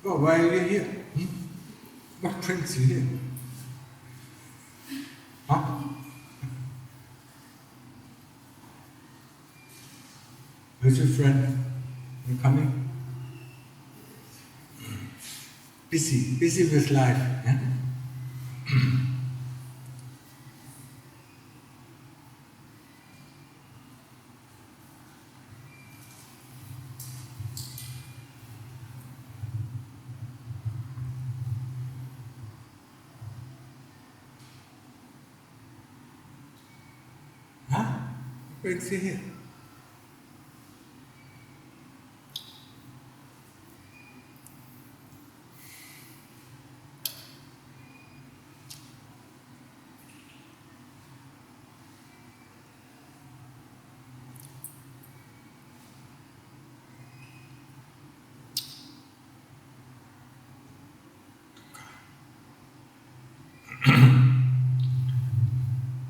Oh, why are you here? What brings you here? Huh? Where's your friend? You coming? Busy with life. Yeah? Huh? What brings you here?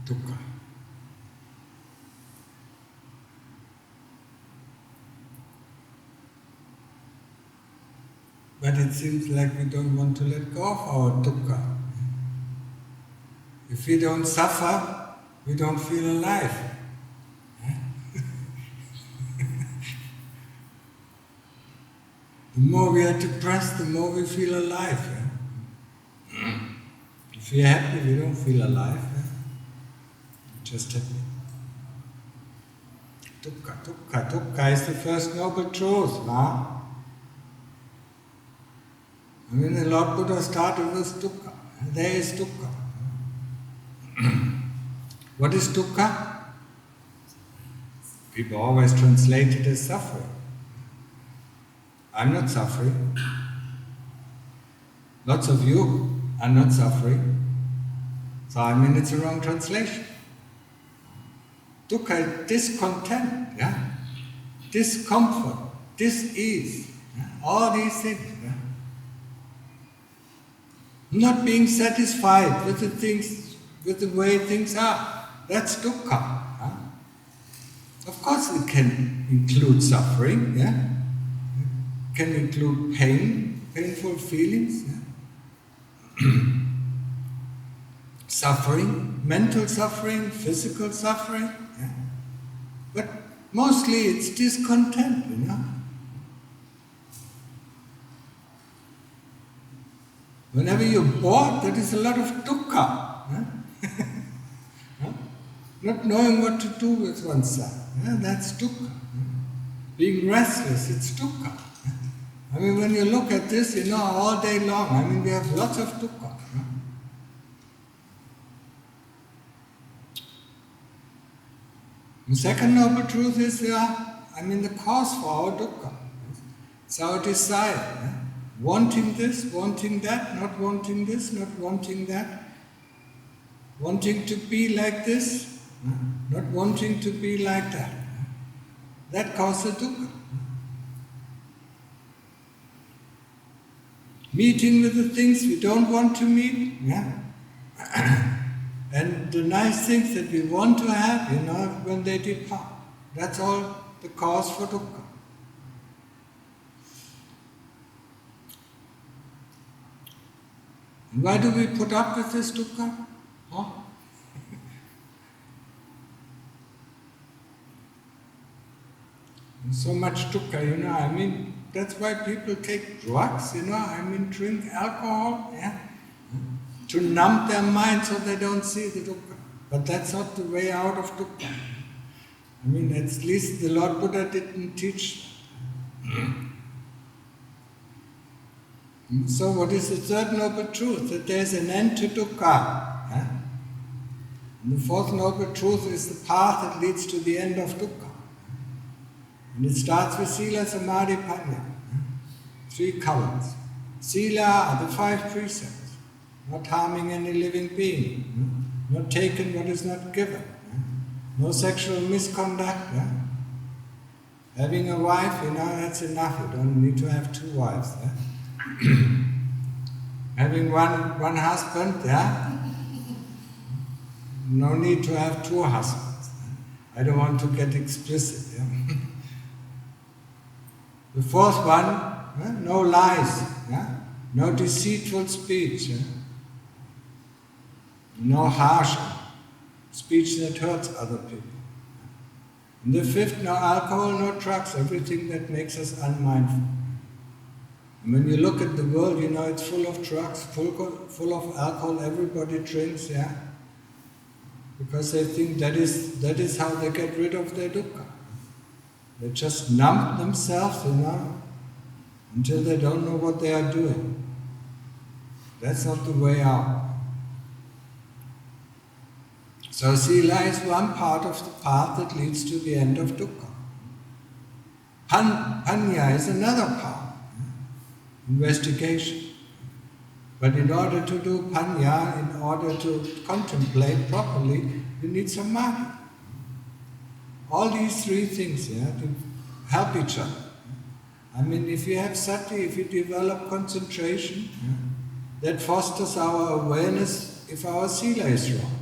Dukkha. But it seems like we don't want to let go of our dukkha. If we don't suffer, we don't feel alive. The more we are depressed, the more we feel alive. If we are happy, we don't feel alive. Just happy. Dukkha is the first noble truth. I mean, the Lord Buddha started with dukkha. There is dukkha. What is dukkha? People always translate it as suffering. I'm not suffering. Lots of you are not suffering. So I mean, it's a wrong translation. Dukkha is discontent, discomfort, dis-ease, all these things. Not being satisfied with the things, with the way things are. That's dukkha. Of course it can include suffering, can include pain, painful feelings, suffering, mental suffering, physical suffering, but mostly it's discontent, Whenever you're bored, that is a lot of dukkha. Not knowing what to do with oneself, that's dukkha. Being restless, it's dukkha. I mean, when you look at this, all day long, I mean, we have lots of dukkha. The second noble truth is, the cause for our dukkha. It's our desire. Wanting this, wanting that, not wanting this, not wanting that. Wanting to be like this, not wanting to be like that. That causes dukkha. Meeting with the things we don't want to meet, and the nice things that we want to have, when they depart. That's all the cause for dukkha. And why do we put up with this dukkha? So much dukkha, that's why people take drugs, drink alcohol, to numb their mind so they don't see the dukkha. But that's not the way out of dukkha. At least the Lord Buddha didn't teach. So what is the third noble truth? That there is an end to dukkha. And the fourth noble truth is the path that leads to the end of dukkha. And it starts with Sila, Samadhi, Panya. 3 colors. Sila are the 5 precepts. Not harming any living being. Not taking what is not given. No sexual misconduct. Having a wife, that's enough. You don't need to have 2 wives. Having one husband, no need to have 2 husbands. I don't want to get explicit. The fourth one no lies, no deceitful speech, no harsh speech that hurts other people. And the fifth, no alcohol, no drugs, everything that makes us unmindful. And when you look at the world, it's full of drugs, full of alcohol, everybody drinks, because they think that is how they get rid of their dukkha. They just numb themselves, until they don't know what they are doing. That's not the way out. So sila is one part of the path that leads to the end of dukkha. Panya is another part. Investigation. But in order to do panya, in order to contemplate properly, you need samadhi. All these three things, to help each other. If you have sati, if you develop concentration, that fosters our awareness if our sila is wrong.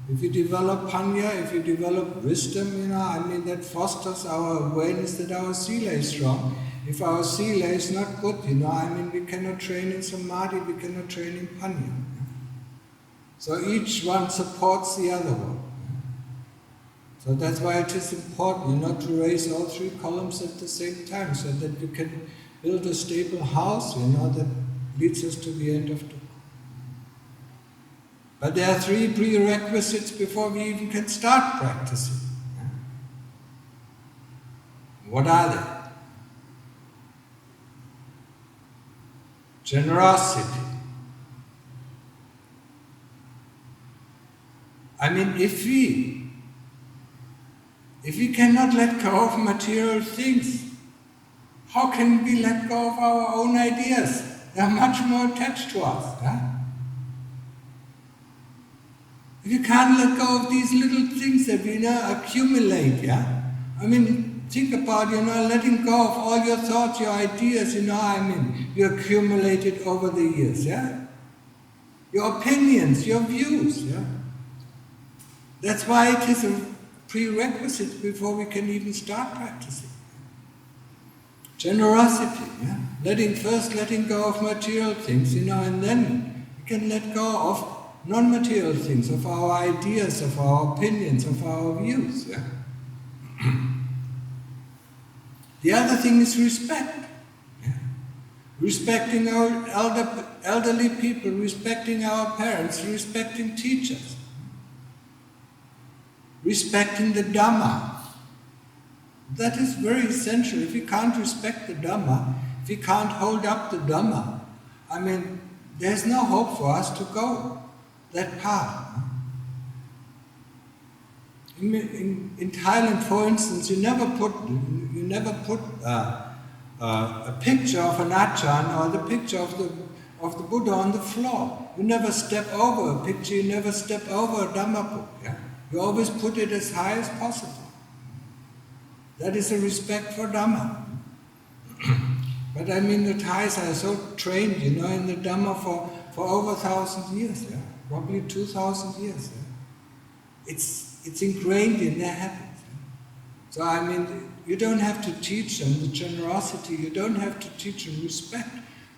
If you develop panya, if you develop wisdom, that fosters our awareness that our sila is wrong. If our sila is not good, we cannot train in samadhi, we cannot train in panya. So each one supports the other one. So that's why it is important, to raise all three columns at the same time, so that we can build a stable house, that leads us to the end of dukkha. But there are three prerequisites before we even can start practicing. What are they? Generosity. If we cannot let go of material things, how can we let go of our own ideas? They are much more attached to us. If you can't let go of these little things that we accumulate, think about, letting go of all your thoughts, your ideas, you accumulated over the years, Your opinions, your views, That's why it is a prerequisite before we can even start practicing. Generosity, letting go of material things, and then we can let go of non-material things, of our ideas, of our opinions, of our views. The other thing is respect. Respecting our elderly people, respecting our parents, respecting teachers. Respecting the Dhamma. That is very essential. If we can't respect the Dhamma, if we can't hold up the Dhamma, there's no hope for us to go that path. In Thailand, for instance, you never put a picture of an Ajahn or the picture of the Buddha on the floor. You never step over a picture. You never step over a Dhamma book. You always put it as high as possible. That is a respect for Dhamma. But the Thais are so trained, in the Dhamma for over 1,000 years, probably 2,000 years. It's ingrained in their habits. So you don't have to teach them the generosity, you don't have to teach them respect.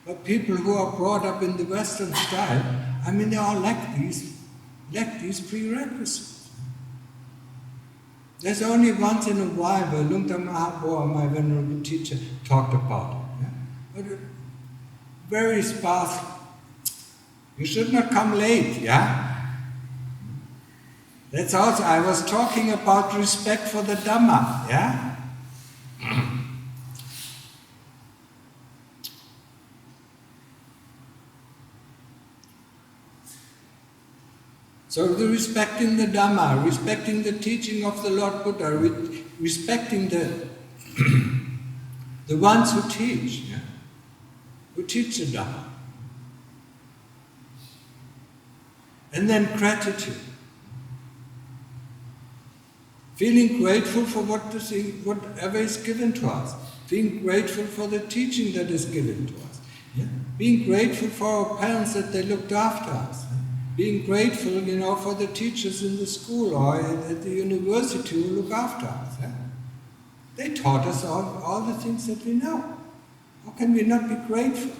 But people who are brought up in the Western style, they all lack these prerequisites. There's only once in a while where Lungta Mahapo, my venerable teacher, talked about it. But very sparsely. You should not come late, That's also, I was talking about respect for the Dhamma, So respecting the Dhamma, respecting the teaching of the Lord Buddha, respecting the ones who teach the Dhamma. And then gratitude. Feeling grateful for whatever is given to us. Being grateful for the teaching that is given to us. Being grateful for our parents that they looked after us. Being grateful, for the teachers in the school or at the university who look after us. They taught us all the things that we know. How can we not be grateful?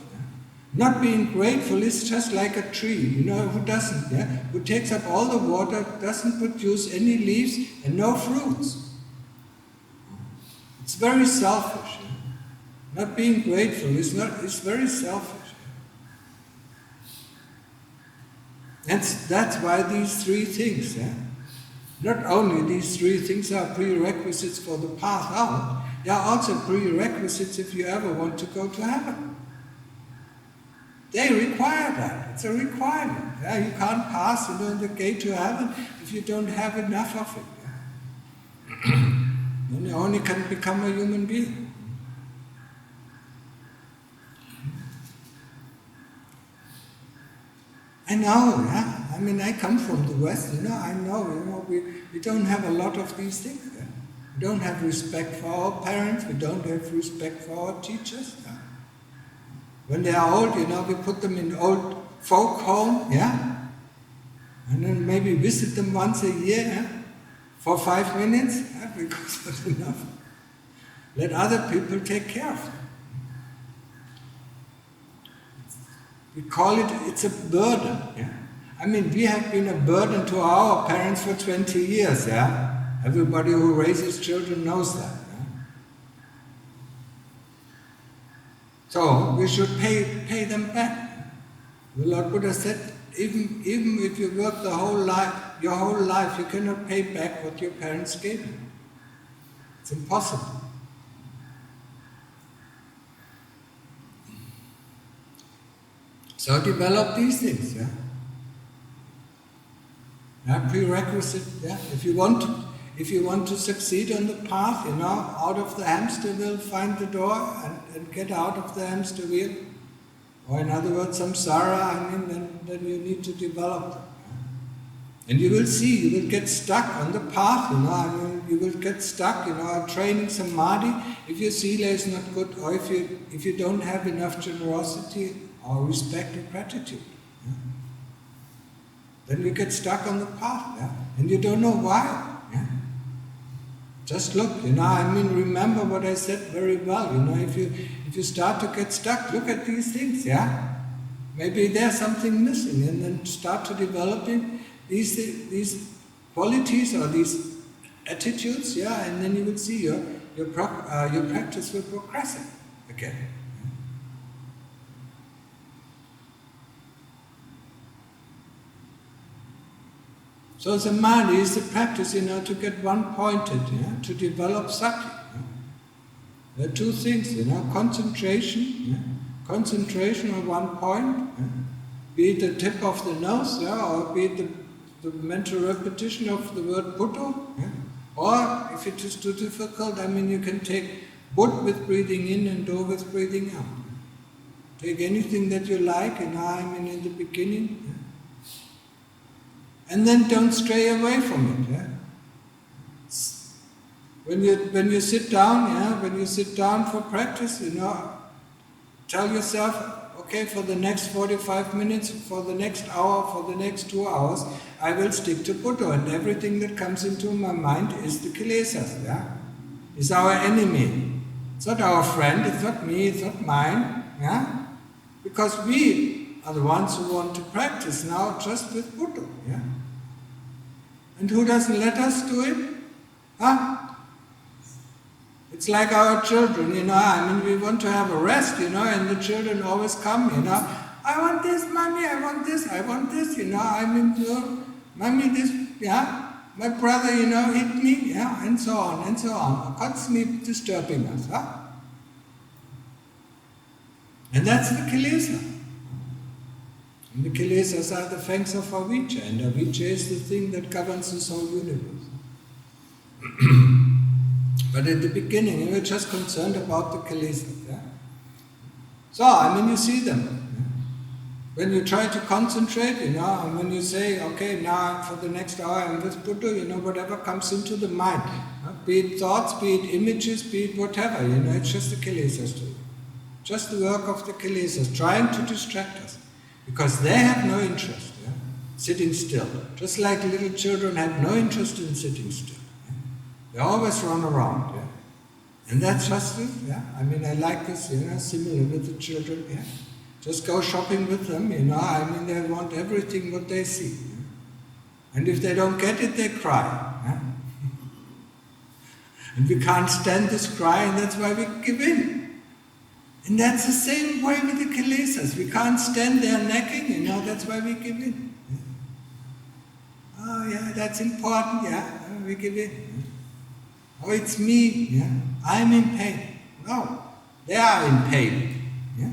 Not being grateful is just like a tree, who doesn't, who takes up all the water, doesn't produce any leaves and no fruits. It's very selfish. Not being grateful it's very selfish. That's why these three things, not only these three things are prerequisites for the path out, they are also prerequisites if you ever want to go to heaven. They require that. It's a requirement. You can't pass the gate to heaven if you don't have enough of it. Then you only can become a human being. I know, I come from the West, I know, we don't have a lot of these things. We don't have respect for our parents, we don't have respect for our teachers. When they are old, we put them in old folk home, and then maybe visit them once a year, for 5 minutes, because that's enough. Let other people take care of them. We call it's a burden. We have been a burden to our parents for 20 years. Everybody who raises children knows that. So we should pay them back. The Lord Buddha said, even if you work your whole life, you cannot pay back what your parents gave you. It's impossible. So develop these things, prerequisite, If you want to succeed on the path, out of the hamster wheel, find the door and get out of the hamster wheel. Or in other words, samsara, then you need to develop them. And you will see, you will get stuck on the path, you will get stuck, training samadhi if your sila is not good, or if you don't have enough generosity or respect and gratitude. Then you get stuck on the path, and you don't know why. Just look, remember what I said very well. If you start to get stuck, look at these things, Maybe there's something missing, and then start to developing these qualities or these attitudes, and then you will see your practice will progress again. So samadhi is the practice, to get one-pointed, to develop sati. There are two things, concentration on one point, be it the tip of the nose, or be it the mental repetition of the word Buddha, or if it is too difficult, you can take Bud with breathing in and Do with breathing out. Take anything that you like, in the beginning. And then don't stray away from it. When you sit down, for practice, tell yourself, okay, for the next 45 minutes, for the next hour, for the next 2 hours, I will stick to Buddha, and everything that comes into my mind is the kilesas, It's our enemy. It's not our friend, it's not me, it's not mine, Because we are the ones who want to practice now just with Buddha, And who doesn't let us do it? It's like our children, we want to have a rest, and the children always come, I want this, mommy, I want this, mommy, this, my brother, hit me, and so on, constantly disturbing us, And that's the kilesa. And the kilesas are the fangs of avijja, and avijja is the thing that governs this whole universe. But at the beginning, we're just concerned about the kilesas. So, you see them. When you try to concentrate, and when you say, okay, now for the next hour I'm with Buddha, whatever comes into the mind, be it thoughts, be it images, be it whatever, it's just the kilesas too. Just the work of the kilesas, trying to distract us. Because they have no interest, sitting still. Just like little children have no interest in sitting still. They always run around, And that's just it, yeah. I mean, I like this, similar with the children, yeah. Just go shopping with them, I mean, they want everything what they see. And if they don't get it, they cry. Yeah? And we can't stand this cry, and that's why we give in. And that's the same way with the kilesas. We can't stand their nagging, that's why we give in. Yeah? Oh yeah, that's important, yeah, we give in. Yeah? Oh, it's me, yeah, I'm in pain. No, they are in pain. Yeah?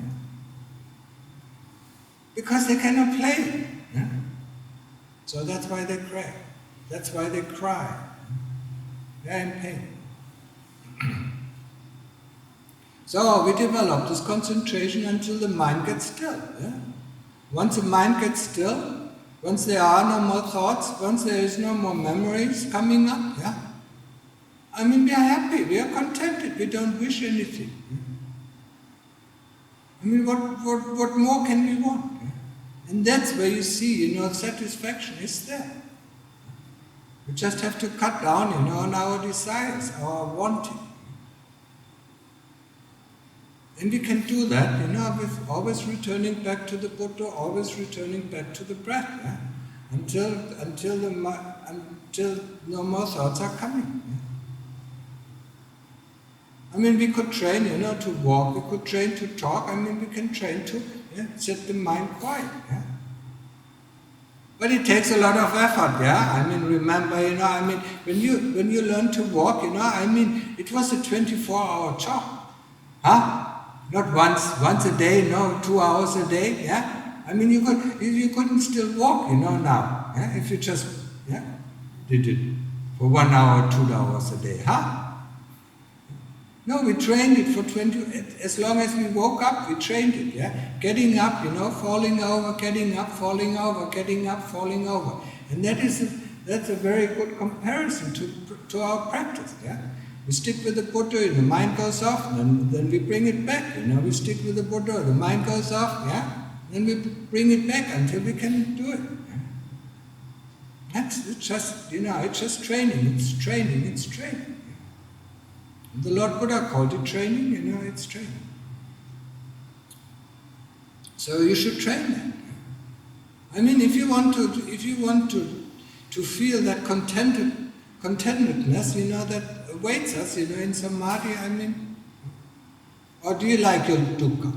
Because they cannot play. Yeah? So that's why they cry. That's why they cry. They're in pain. So we develop this concentration until the mind gets still. Yeah? Once the mind gets still, once there are no more thoughts, once there is no more memories coming up, yeah? I mean, we are happy, we are contented, we don't wish anything. Yeah? I mean, what more can we want? Yeah? And that's where you see, satisfaction is there. We just have to cut down, on our desires, our wanting. And we can do that, with always returning back to the Buddha, always returning back to the breath, yeah? until no more thoughts are coming. Yeah? I mean, we could train, to walk, we could train to talk, I mean, we can train to set the mind quiet. Yeah? But it takes a lot of effort, yeah? I mean, remember, I mean, when you learn to walk, I mean, it was a 24-hour job. Huh? Not once a day, no, 2 hours a day, yeah? I mean, you couldn't still walk, now, yeah? If you just, did it for 1 hour, 2 hours a day, huh? No, we trained it for 20, as long as we woke up, we trained it, yeah? Getting up, falling over, getting up, falling over, getting up, falling over. And that's a very good comparison to our practice, yeah? We stick with the Buddha, the mind goes off, then we bring it back, we stick with the Buddha, the mind goes off, yeah? Then we bring it back until we can do it. Yeah? It's just, it's just training, it's training. The Lord Buddha called it training, it's training. So you should train that. I mean, if you want to feel that contentedness, that awaits us, in Samadhi, I mean, or do you like your dukkha?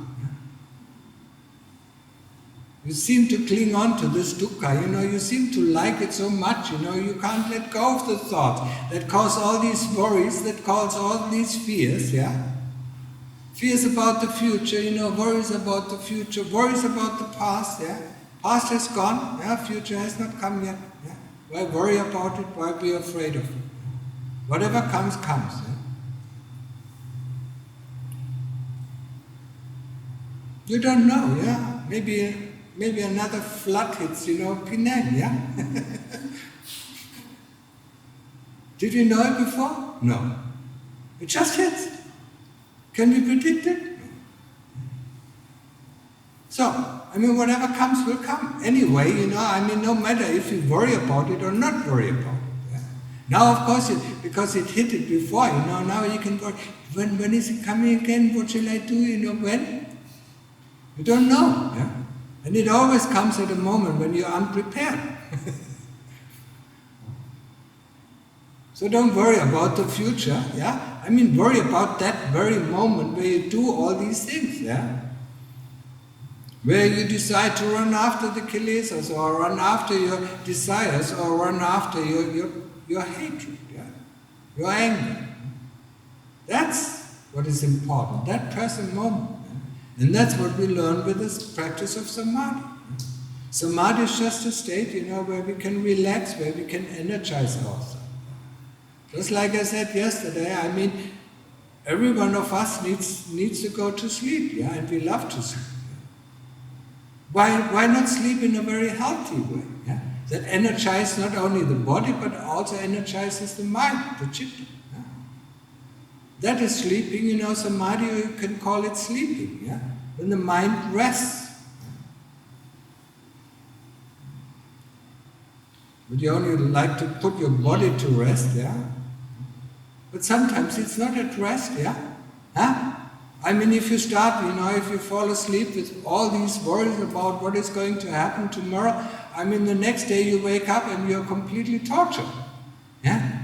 You seem to cling on to this dukkha, you seem to like it so much, you can't let go of the thoughts that cause all these worries, that cause all these fears, yeah? Fears about the future, worries about the future, worries about the past, yeah? Past has gone, yeah? Future has not come yet, yeah? Why worry about it? Why be afraid of it? Whatever comes, comes, yeah? You don't know, yeah? Maybe another flood hits, Penang, yeah? Did you know it before? No. It just hits. Can we predict it? No. So, I mean, whatever comes will come. Anyway, no matter if you worry about it or not worry about it. Yeah? Now, of course, because it hit it before, now you can go, when is it coming again? What shall I do, when? You don't know, yeah? And it always comes at a moment when you're unprepared. So don't worry about the future, yeah? I mean, worry about that very moment where you do all these things, yeah? Where you decide to run after the kilesas, or run after your desires, or run after your hatred, yeah? Your anger. That's what is important, that present moment. And that's what we learn with this practice of Samadhi. Samadhi is just a state, where we can relax, where we can energize ourselves. Just like I said yesterday, I mean, every one of us needs to go to sleep, yeah, and we love to sleep. Why not sleep in a very healthy way? Yeah? That energizes not only the body, but also energizes the mind, the chitta. Yeah? That is sleeping, Samadhi, you can call it sleeping, yeah? When the mind rests. But you only like to put your body to rest, yeah? But sometimes it's not at rest, yeah? Huh? I mean, if you start, if you fall asleep with all these worries about what is going to happen tomorrow, I mean, the next day you wake up and you're completely tortured. Yeah?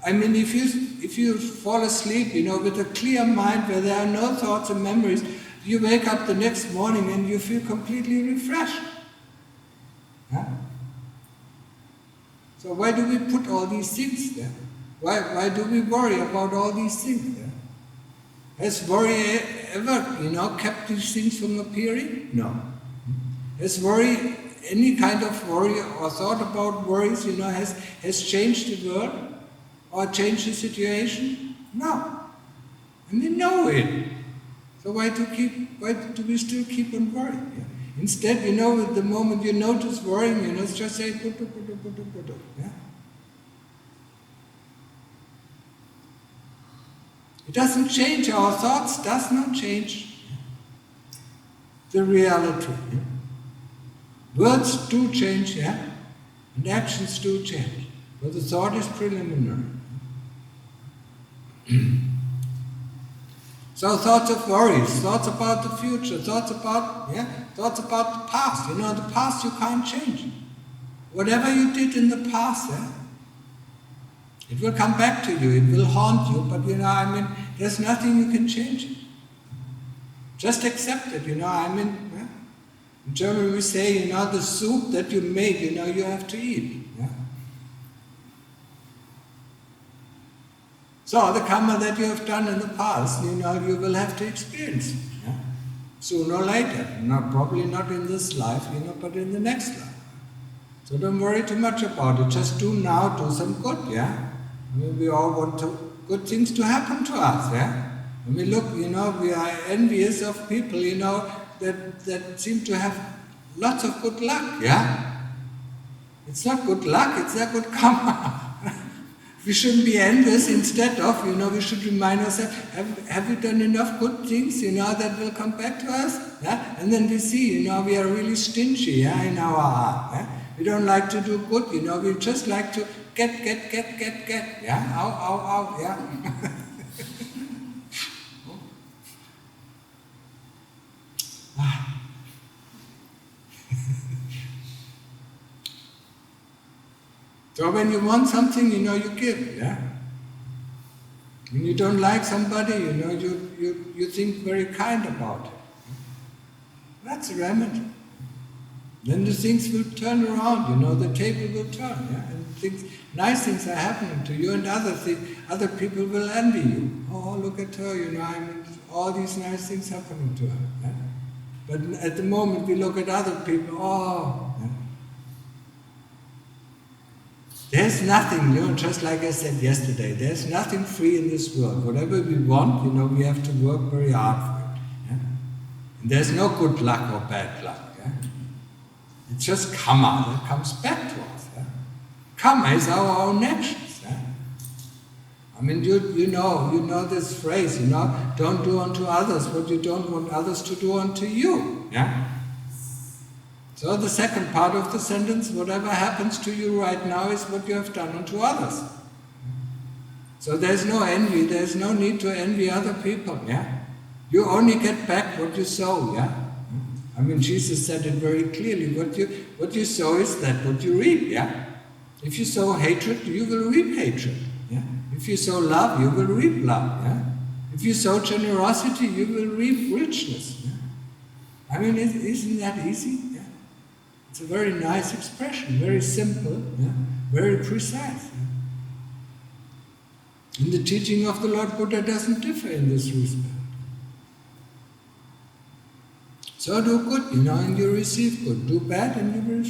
I mean, if you fall asleep, with a clear mind where there are no thoughts and memories, you wake up the next morning and you feel completely refreshed. Yeah? So why do we put all these things there? Why do we worry about all these things there? Has worry ever, kept these things from appearing? No. Has worry, any kind of worry or thought about worries, has changed the world or changed the situation? No. And we know it. So why do we still keep on worrying? Yeah? Instead, the moment you notice worrying, it's just say, yeah? It doesn't change, our thoughts does not change the reality. Yeah? Words do change, yeah? And actions do change. But the thought is preliminary. So thoughts of worries, thoughts about the future, thoughts about the past. The past you can't change. Whatever you did in the past, it will come back to you, it will haunt you, but there's nothing you can change it. Just accept it, In German we say, the soup that you make, you have to eat. Yeah? So the karma that you have done in the past, you will have to experience. Yeah? Sooner or later. Probably not in this life, but in the next life. So don't worry too much about it. Just do some good, yeah? We all want good things to happen to us, yeah? When we look, we are envious of people, that seem to have lots of good luck, yeah? It's not good luck, it's their good karma. We shouldn't be envious. Instead of, we should remind ourselves, have we done enough good things, that will come back to us? Yeah? And then we see, we are really stingy, yeah, in our heart. Yeah? We don't like to do good, we just like to get, yeah? Ow, yeah? So when you want something, you give, yeah? When you don't like somebody, you think very kind about it. That's a remedy. Then the things will turn around, the table will turn, yeah? And nice things are happening to you, and other people will envy you. Oh, look at her, all these nice things happening to her. Yeah? But at the moment we look at other people, yeah? There's nothing, just like I said yesterday, there's nothing free in this world. Whatever we want, we have to work very hard for it. Yeah? And there's no good luck or bad luck. Yeah? It's just karma that comes back to us. Yeah? Karma is our own actions. Yeah? You know this phrase, don't do unto others what you don't want others to do unto you. Yeah? So the second part of the sentence, whatever happens to you right now is what you have done unto others. So there's no envy, there's no need to envy other people, yeah? You only get back what you sow, yeah? Jesus said it very clearly, what you sow is that what you reap, yeah? If you sow hatred, you will reap hatred, yeah? If you sow love, you will reap love, yeah? If you sow generosity, you will reap richness, yeah? Isn't that easy? It's a very nice expression, very simple, yeah? Very precise. Yeah? And the teaching of the Lord Buddha doesn't differ in this respect. So do good, and you receive good. Do bad, and you will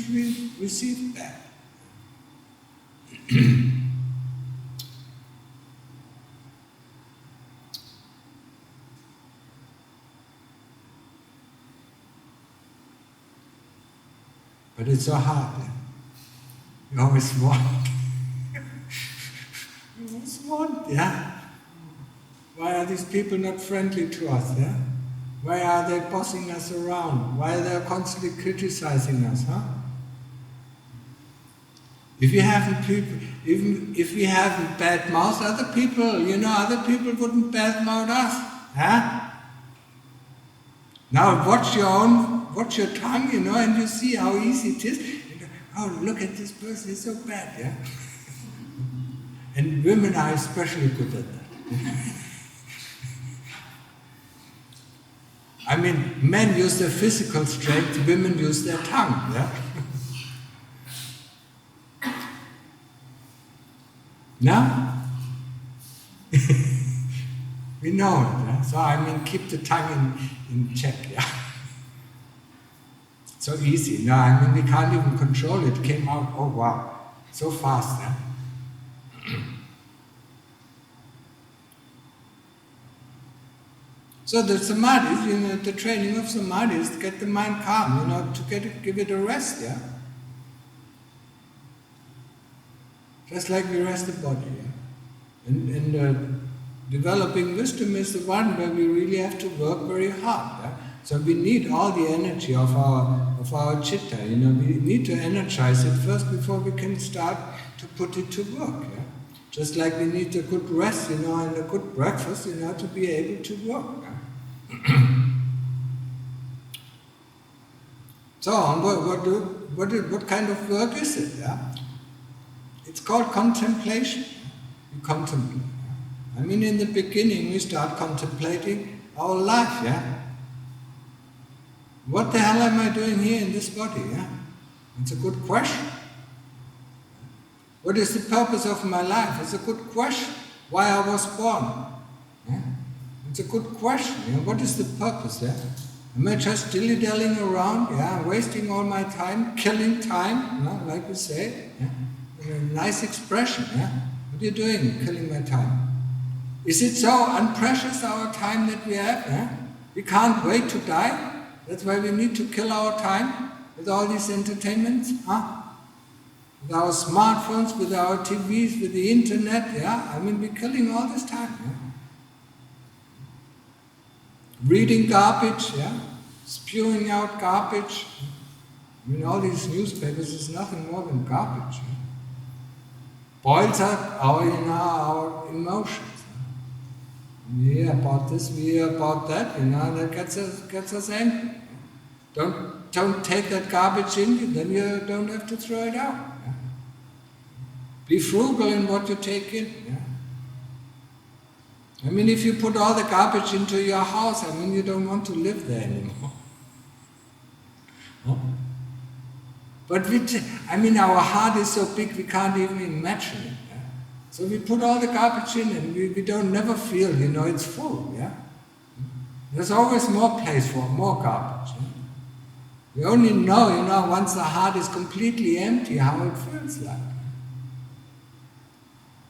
receive bad. But it's so hard. Yeah? You always want. You always want, yeah? Why are these people not friendly to us, yeah? Why are they bossing us around? Why are they constantly criticizing us, huh? If we haven't even if we haven't bad mouthed other people, other people wouldn't bad mouth us. Huh? Now watch your tongue, and you see how easy it is. Oh, look at this person, he's so bad, yeah? And women are especially good at that. I mean, men use their physical strength, women use their tongue, yeah? Now? We know it, yeah? So keep the tongue in check, yeah? So easy, we can't even control it. It came out, oh wow, so fast, yeah? So the samadhi, the training of samadhi is to get the mind calm, give it a rest, yeah? Just like we rest the body, yeah? And developing wisdom is the one where we really have to work very hard, yeah? So we need all the energy of our chitta, we need to energize it first before we can start to put it to work, yeah? Just like we need a good rest, and a good breakfast, to be able to work. So, what kind of work is it? Yeah? It's called contemplation. You contemplate. Yeah? In the beginning, we start contemplating our life. Yeah. What the hell am I doing here in this body? Yeah? It's a good question. What is the purpose of my life? It's a good question. Why I was born? Yeah? It's a good question. What is the purpose? Yeah? Am I just dilly-dallying around? Yeah? Wasting all my time, killing time, like we say. Yeah? A nice expression. Yeah? What are you doing, killing my time? Is it so unprecious, our time that we have? Yeah? We can't wait to die. That's why we need to kill our time with all these entertainments. With our smartphones, with our TVs, with the internet, yeah? We're killing all this time, yeah? Reading garbage, yeah? Spewing out garbage. All these newspapers is nothing more than garbage. Yeah? Boils up our emotions. Yeah? We hear about this, we hear about that, that gets us angry. Don't take that garbage in, then you don't have to throw it out. Yeah? Be frugal in what you take in. Yeah? If you put all the garbage into your house, you don't want to live there anymore. Huh? But our heart is so big we can't even imagine it. Yeah? So we put all the garbage in and we don't never feel, it's full. Yeah? There's always more place for more garbage. Yeah? We only know, once the heart is completely empty, how it feels like.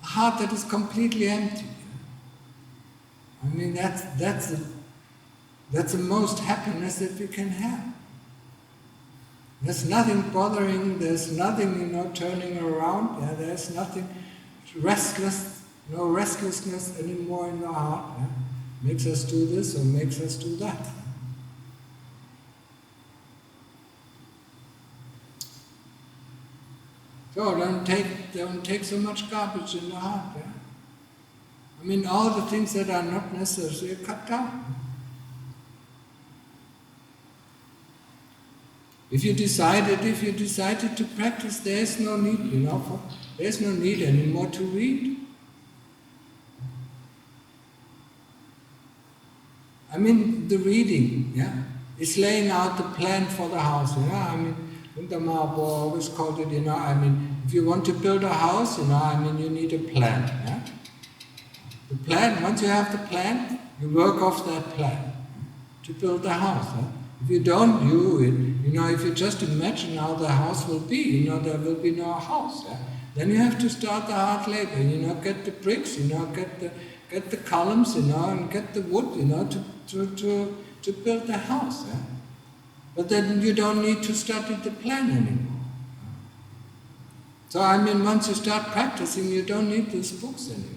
A heart that is completely empty. That's the most happiness that we can have. There's nothing bothering, there's nothing, turning around, yeah? There's nothing no restlessness anymore in the heart. Yeah? Makes us do this or makes us do that. So don't take so much garbage in the heart. Yeah? All the things that are not necessary, cut down. If you decided to practice, there is no need, there's no need anymore to read. The reading, yeah, is laying out the plan for the house. Dhamma always called it, if you want to build a house, you need a plan. Yeah? The plan, once you have the plan, you work off that plan to build the house. Huh? If you don't do it, if you just imagine how the house will be, there will be no house. Yeah? Then you have to start the hard labor, get the bricks, get the columns, and get the wood, to build the house. Yeah? But then you don't need to study the plan anymore. So once you start practicing, you don't need these books anymore.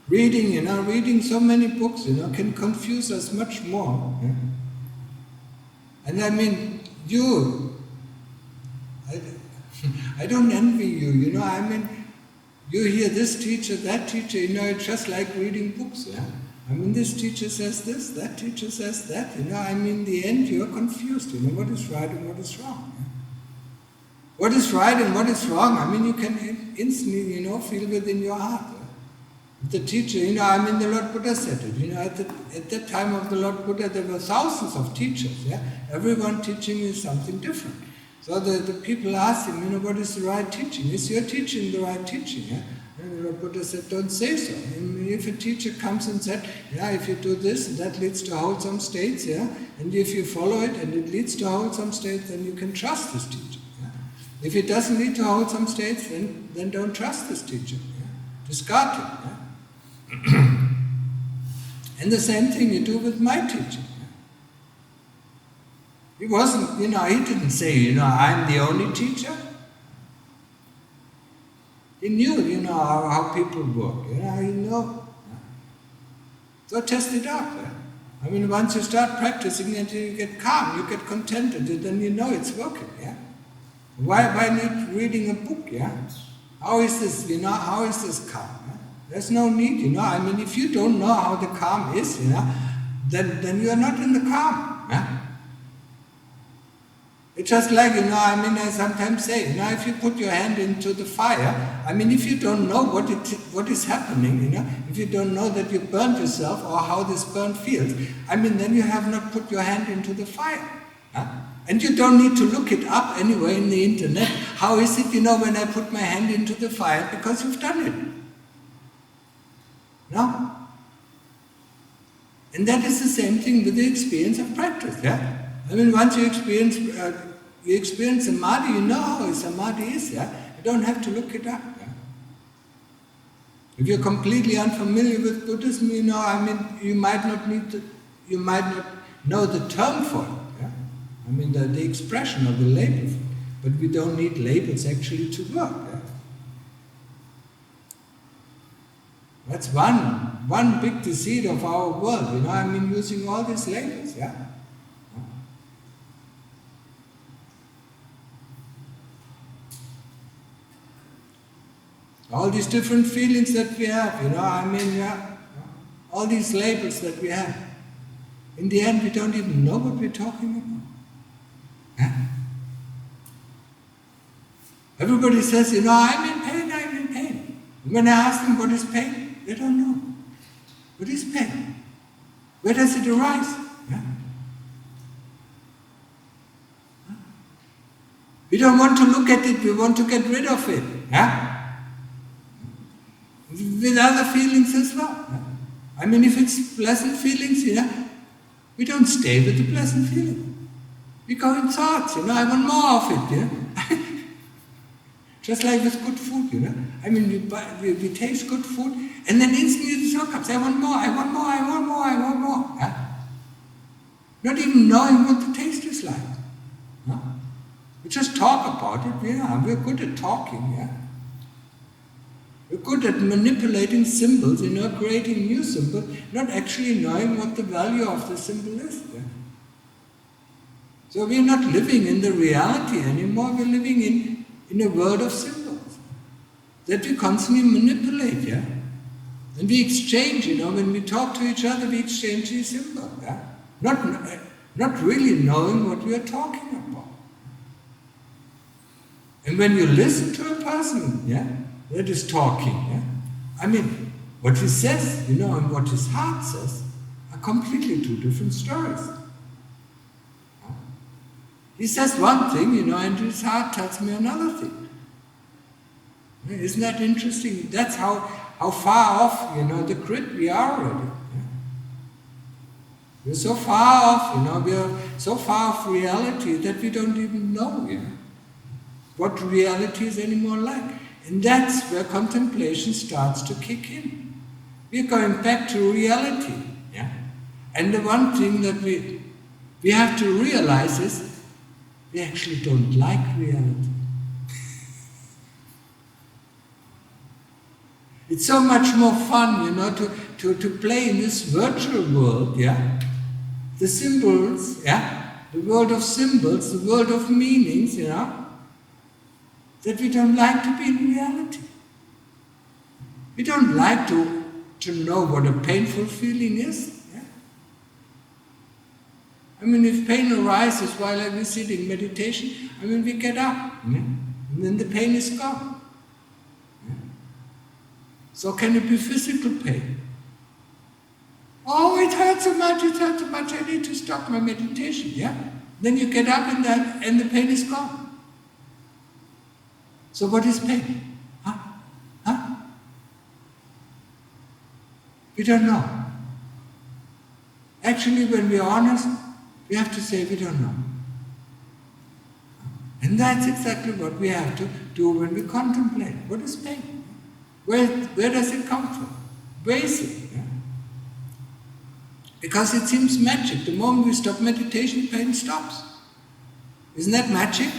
Reading so many books, can confuse us much more. Yeah? And I mean, I don't envy you, you know, I mean, you hear this teacher, that teacher, you know, it's just like reading books, yeah? I mean, this teacher says this, that teacher says that, you know, I mean, in the end you're confused, you know, what is right and what is wrong. Yeah? What is right and what is wrong, I mean, you can instantly, you know, feel within your heart. Yeah? The teacher, you know, I mean, the Lord Buddha said it, you know, at that time of the Lord Buddha, there were thousands of teachers, yeah? Everyone teaching is something different. So the people asked him, you know, what is the right teaching? Is your teaching the right teaching? Yeah? And the Lord Buddha said, don't say so. And if a teacher comes and said, yeah, if you do this, that leads to wholesome states, yeah, and if you follow it and it leads to wholesome states, then you can trust this teacher. Yeah? If it doesn't lead to wholesome states, then don't trust this teacher. Yeah? Discard it. Yeah? And the same thing you do with my teaching. He wasn't, you know, he didn't say, you know, I'm the only teacher. He knew, you know, how people work, you know, he knew. So test it out. Yeah? I mean, once you start practicing and you get calm, you get contented, then you know it's working. Yeah? Why need reading a book? Yeah? How is this, you know, how is this calm? Yeah? There's no need, you know, I mean, if you don't know how the calm is, you know, then you're not in the calm. Yeah? It's just like, you know, I mean, I sometimes say, you know, if you put your hand into the fire, I mean, if you don't know what is happening, you know, if you don't know that you burned yourself or how this burn feels, I mean, then you have not put your hand into the fire. Huh? And you don't need to look it up anyway in the internet. How is it, you know, when I put my hand into the fire? Because you've done it. No? And that is the same thing with the experience of practice, yeah? I mean, once you experience Samadhi, you know how Samadhi is, yeah? You don't have to look it up, yeah? If you're completely unfamiliar with Buddhism, you know, I mean, you might not know the term for it, yeah? I mean, the expression or the label for it. But we don't need labels actually to work, yeah? That's one big deceit of our world, you know, I mean, using all these labels, yeah? All these different feelings that we have, you know, I mean, yeah, all these labels that we have. In the end, we don't even know what we're talking about. Yeah? Everybody says, you know, I'm in pain, I'm in pain. And when I ask them what is pain, they don't know. What is pain? Where does it arise? Yeah? We don't want to look at it, we want to get rid of it. Yeah? With other feelings as well. Yeah? I mean, if it's pleasant feelings, you know, we don't stay with the pleasant feeling. We go in thoughts, you know, I want more of it, you know. Just like with good food, you know. I mean, we taste good food, and then instantly the thought comes, I want more, I want more, I want more, I want more. Yeah? Not even knowing what the taste is like. Yeah? We just talk about it, yeah. We're good at talking, yeah. We're good at manipulating symbols, you know, creating new symbols, not actually knowing what the value of the symbol is. Yeah? So we're not living in the reality anymore, we're living in a world of symbols that we constantly manipulate, yeah? And we exchange, you know, when we talk to each other, we exchange these symbols, yeah? Not really knowing what we are talking about. And when you listen to a person, yeah, that is talking, yeah? I mean, what he says, you know, and what his heart says are completely two different stories. He says one thing, you know, and his heart tells me another thing. Isn't that interesting? That's how far off, you know, the grid we are already. Yeah? We're so far off, you know, we are so far off reality that we don't even know, yeah, what reality is anymore like. And that's where contemplation starts to kick in. We're going back to reality. Yeah? And the one thing that we have to realize is we actually don't like reality. It's so much more fun, you know, to play in this virtual world, yeah? The symbols, yeah? the world of symbols, the world of meanings, that we don't like to be in reality. We don't like to know what a painful feeling is. Yeah? I mean, if pain arises while we sit in meditation, we get up, and then the pain is gone. Yeah? So can it be physical pain? Oh, it hurts so much, I need to stop my meditation. Yeah? Then you get up and the pain is gone. So what is pain? Huh? We don't know. Actually, when we're honest, we have to say we don't know. And that's exactly what we have to do when we contemplate. What is pain? Where does it come from? Where is it? Yeah? Because it seems magic. The moment we stop meditation, pain stops. Isn't that magic?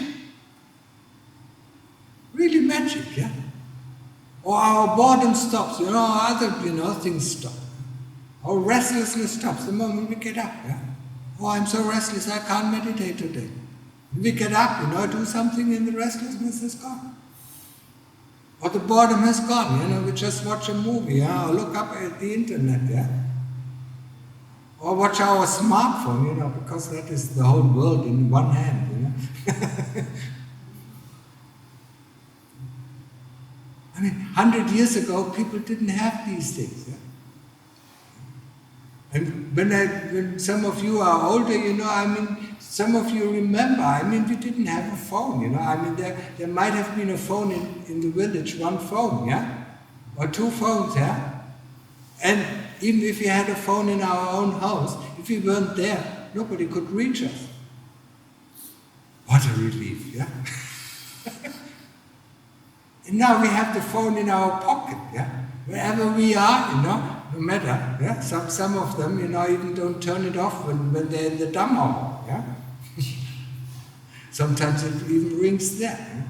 Really magic, yeah? Or our boredom stops, other things stop. Our restlessness stops the moment we get up, yeah? Oh, I'm so restless, I can't meditate today. We get up, do something and the restlessness is gone. Or the boredom has gone, we just watch a movie, or look up at the internet, yeah? Or watch our smartphone, because that is the whole world in one hand, 100 years ago, people didn't have these things. Yeah? And when some of you are older, some of you remember, we didn't have a phone, there might have been a phone in the village, one phone, yeah? Or two phones, yeah? And even if we had a phone in our own house, if we weren't there, nobody could reach us. What a relief, yeah? And now we have the phone in our pocket, yeah? Wherever we are, no matter, yeah? Some of them, even don't turn it off when they're in the Dhamma, yeah? Sometimes it even rings there. Yeah?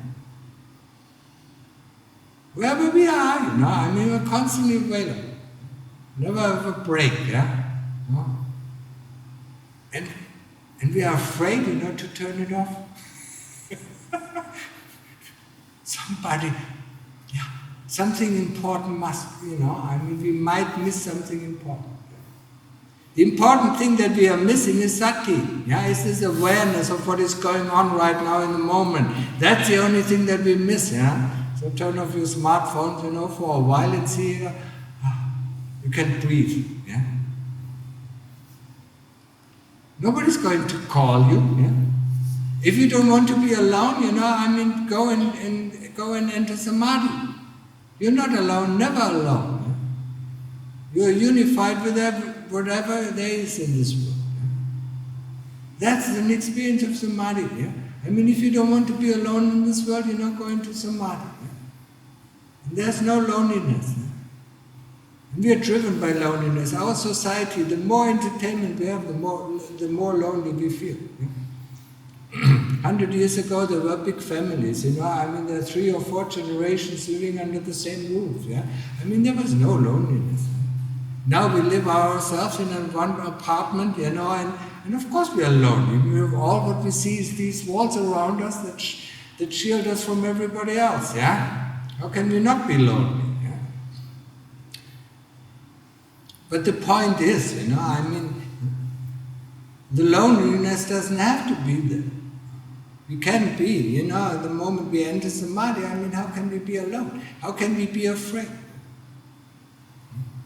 Wherever we are, we're constantly available. Never have a break, yeah? No? And we are afraid, to turn it off. Something important must, we might miss something important. The important thing that we are missing is sati, is this awareness of what is going on right now in the moment. That's the only thing that we miss, So turn off your smartphones, for a while and see, you can breathe, yeah. Nobody's going to call you, yeah. If you don't want to be alone, go and enter Samadhi. You're not alone, never alone. Yeah? You're unified with whatever there is in this world. Yeah? That's an experience of Samadhi. Yeah? If you don't want to be alone in this world, you're not going to Samadhi. Yeah? And there's no loneliness. Yeah? And we are driven by loneliness. Our society, the more entertainment we have, the more lonely we feel. Yeah? 100 years ago, there were big families, there are 3 or 4 generations living under the same roof, yeah? There was no loneliness. Now we live ourselves in one apartment, and of course we are lonely. All what we see is these walls around us that shield us from everybody else, yeah? How can we not be lonely, yeah? But the point is, the loneliness doesn't have to be there. We can be, the moment we enter Samadhi, how can we be alone? How can we be afraid?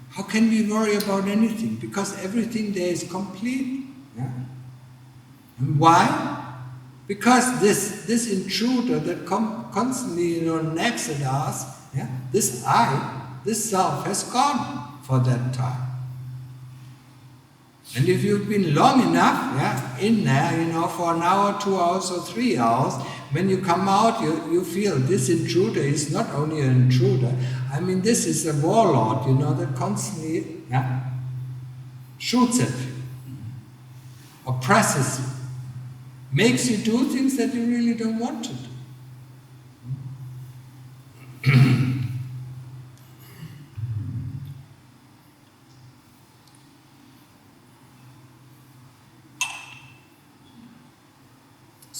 How can we worry about anything? Because everything there is complete. Yeah? And why? Because this intruder that constantly, nags at us, yeah? This I, this self has gone for that time. And if you've been long enough, in there, for an hour, 2 hours, or 3 hours, when you come out, you feel this intruder is not only an intruder. This is a warlord, that constantly shoots at you, oppresses you, makes you do things that you really don't want to do.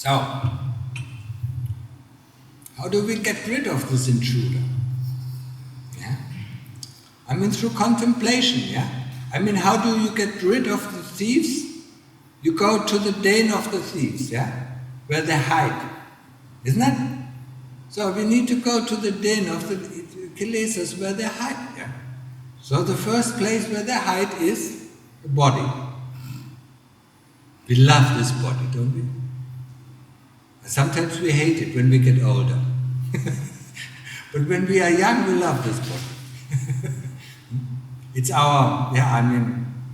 So, how do we get rid of this intruder? Yeah? I mean, through contemplation, yeah? I mean, how do you get rid of the thieves? You go to the den of the thieves, yeah? Where they hide. Isn't it? So we need to go to the den of the kilesas where they hide, yeah? So the first place where they hide is the body. We love this body, don't we? Sometimes we hate it when we get older. But when we are young, we love this body. It's our,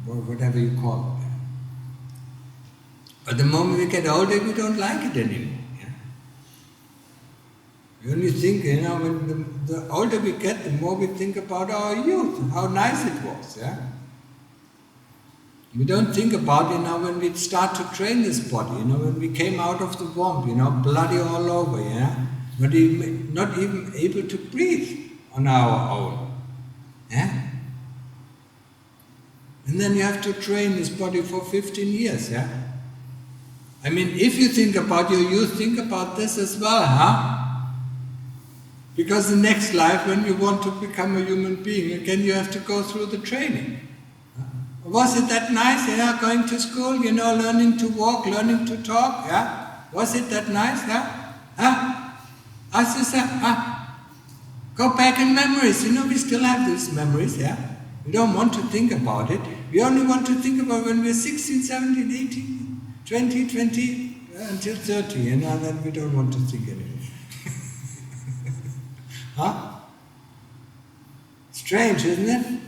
whatever you call it. But the moment we get older, we don't like it anymore. Yeah? We only think, when the older we get, the more we think about our youth, how nice it was. Yeah? We don't think about, when we start to train this body, when we came out of the womb, bloody all over, not even able to breathe on our own. Yeah? And then you have to train this body for 15 years, yeah? I mean, if you think about your youth, think about this as well, huh? Because the next life, when you want to become a human being, again you have to go through the training. Was it that nice, going to school, learning to walk, learning to talk, yeah? Was it that nice, yeah? Ask yourself, go back in memories, we still have these memories, yeah? We don't want to think about it. We only want to think about when we're 16, 17, 18, 20, until 30, and then we don't want to think anymore. Huh? Strange, isn't it?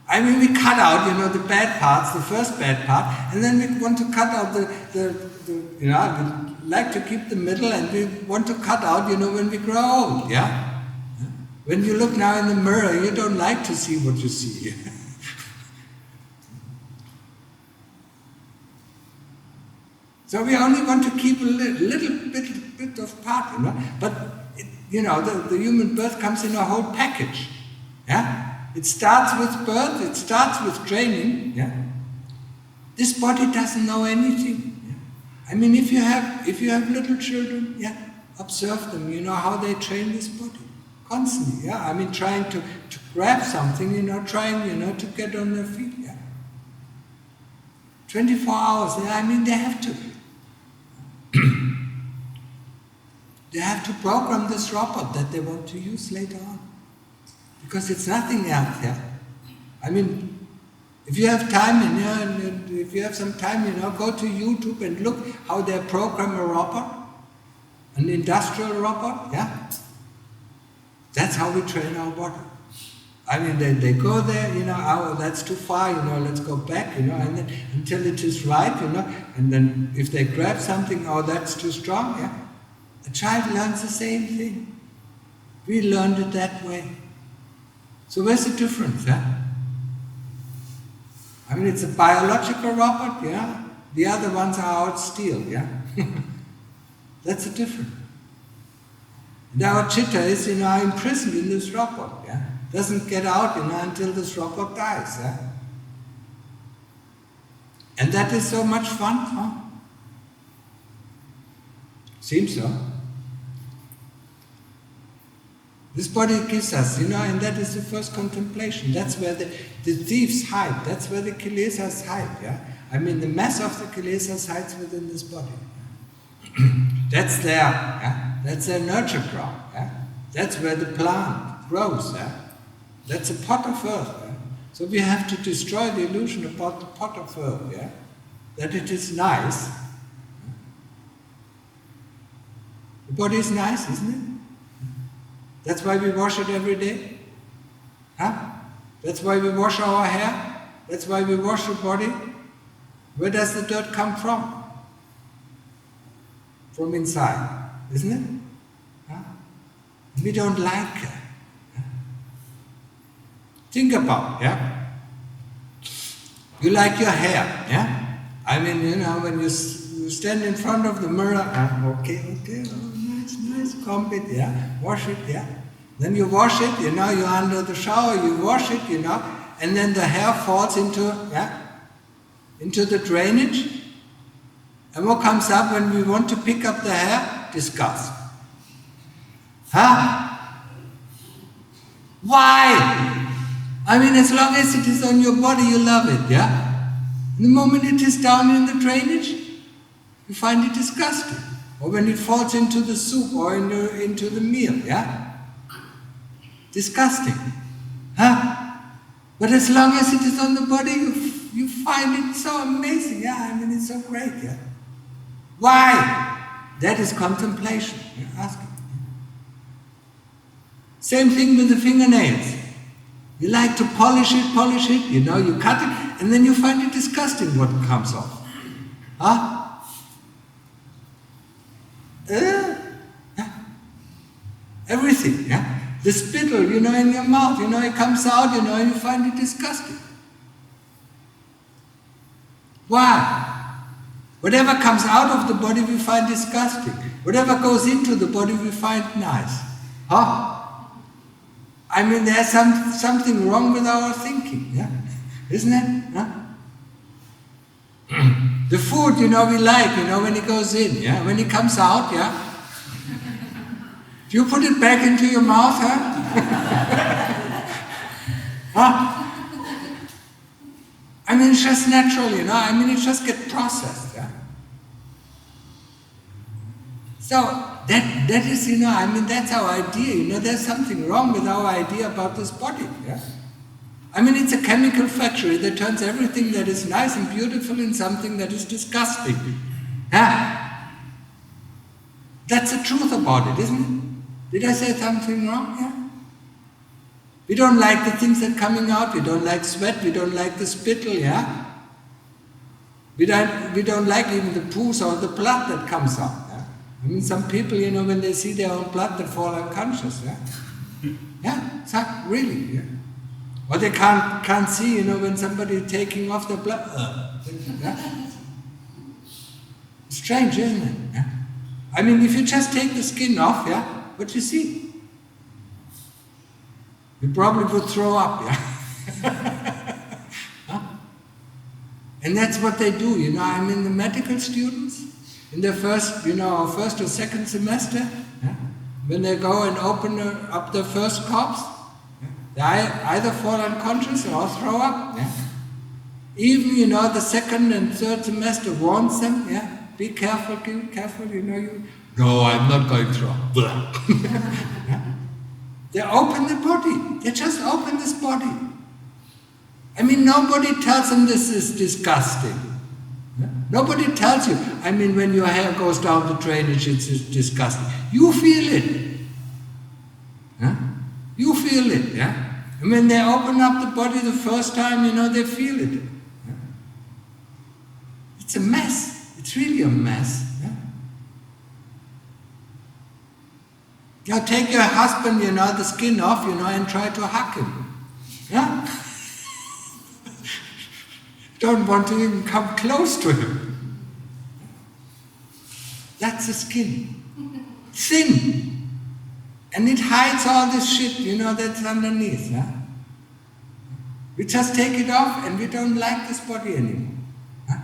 I mean, we cut out, the bad parts, the first bad part, and then we want to cut out we like to keep the middle, and we want to cut out, when we grow old, yeah? When you look now in the mirror, you don't like to see what you see. So we only want to keep a little bit of part, But, the human birth comes in a whole package, yeah? It starts with birth, it starts with training, yeah? This body doesn't know anything. Yeah? I mean, if you have little children, yeah, observe them, how they train this body. Constantly, yeah. I mean, trying to grab something, trying, to get on their feet, yeah. 24 hours, yeah, I mean, they have to. They have to program this robot that they want to use later on. Because it's nothing else, yeah. I mean, if you have time, and if you have some time, go to YouTube and look how they program a robot, an industrial robot, yeah. That's how we train our body. I mean, they go there, that's too far, let's go back, and then until it is right, and then if they grab something, that's too strong, yeah. A child learns the same thing. We learned it that way. So where's the difference, huh? I mean, it's a biological robot, yeah. The other ones are out steel, yeah. That's the difference. And our chitta is, imprisoned in this robot, yeah? Doesn't get out, until this robot dies, yeah? And that is so much fun, huh? Seems so. This body gives us, and that is the first contemplation. That's where the thieves hide. That's where the kilesas hide, yeah? I mean, the mass of the kilesas hides within this body. That's their, yeah? That's their nurture ground, yeah? That's where the plant grows, yeah? That's a pot of earth, yeah? So we have to destroy the illusion about the pot of earth, yeah? That it is nice. The body is nice, isn't it? That's why we wash it every day. Huh? That's why we wash our hair. That's why we wash the body. Where does the dirt come from? From inside, isn't it? Huh? We don't like it. Think about it, yeah? You like your hair, yeah? I mean, when you stand in front of the mirror, okay, nice, comb it, yeah? Wash it, yeah? Then you wash it, you're under the shower, you wash it, and then the hair falls into the drainage. And what comes up when we want to pick up the hair? Disgust. Huh? Why? I mean, as long as it is on your body, you love it, yeah? The moment it is down in the drainage, you find it disgusting. Or when it falls into the soup or into the meal, yeah? Disgusting. Huh? But as long as it is on the body, you find it so amazing, yeah? I mean, it's so great, yeah? Why? That is contemplation. You're asking. Same thing with the fingernails. You like to polish it, you know, you cut it, and then you find it disgusting what comes off. Huh? Everything, yeah? The spittle, you know, in your mouth, you know, it comes out, you know, and you find it disgusting. Why? Whatever comes out of the body we find disgusting. Whatever goes into the body we find nice. Huh? I mean, there's something wrong with our thinking, yeah? Isn't it? Huh? The food, you know, we like, you know, when it goes in, yeah? When it comes out, yeah? Do you put it back into your mouth, huh? Huh? I mean, it's just natural, you know? I mean, it just gets processed, yeah? So, that is, you know, I mean, that's our idea, you know, there's something wrong with our idea about this body, yeah? I mean, it's a chemical factory that turns everything that is nice and beautiful in something that is disgusting, yeah? That's the truth about it, isn't it? Did I say something wrong, yeah? We don't like the things that are coming out, we don't like sweat, we don't like the spittle, yeah? We don't like even the poos or the blood that comes out. I mean, some people, you know, when they see their own blood, they fall unconscious, yeah? Yeah, so, really, yeah? Or they can't see, you know, when somebody is taking off the blood. Yeah? Strange, isn't it? Yeah? I mean, if you just take the skin off, yeah, what do you see? You probably would throw up, yeah? Huh? And that's what they do, you know, I mean, the medical students, in their first, you know, first or second semester, yeah, when they go and open up their first corpse, yeah, they either fall unconscious or throw up. Yeah. Even, you know, the second and third semester warns them, yeah, be careful, you know, no, I'm not going to throw up. Yeah. They open the body, they just open this body. I mean, nobody tells them this is disgusting. Nobody tells you. I mean, when your hair goes down the drainage, it's disgusting. You feel it. Huh? You feel it, yeah? And when they open up the body the first time, you know, they feel it. Yeah? It's a mess. It's really a mess. Yeah? Now take your husband, you know, the skin off, you know, and try to hug him. Yeah? Don't want to even come close to him. That's the skin. Thin. And it hides all this shit, you know, that's underneath. Yeah? We just take it off and we don't like this body anymore. Huh?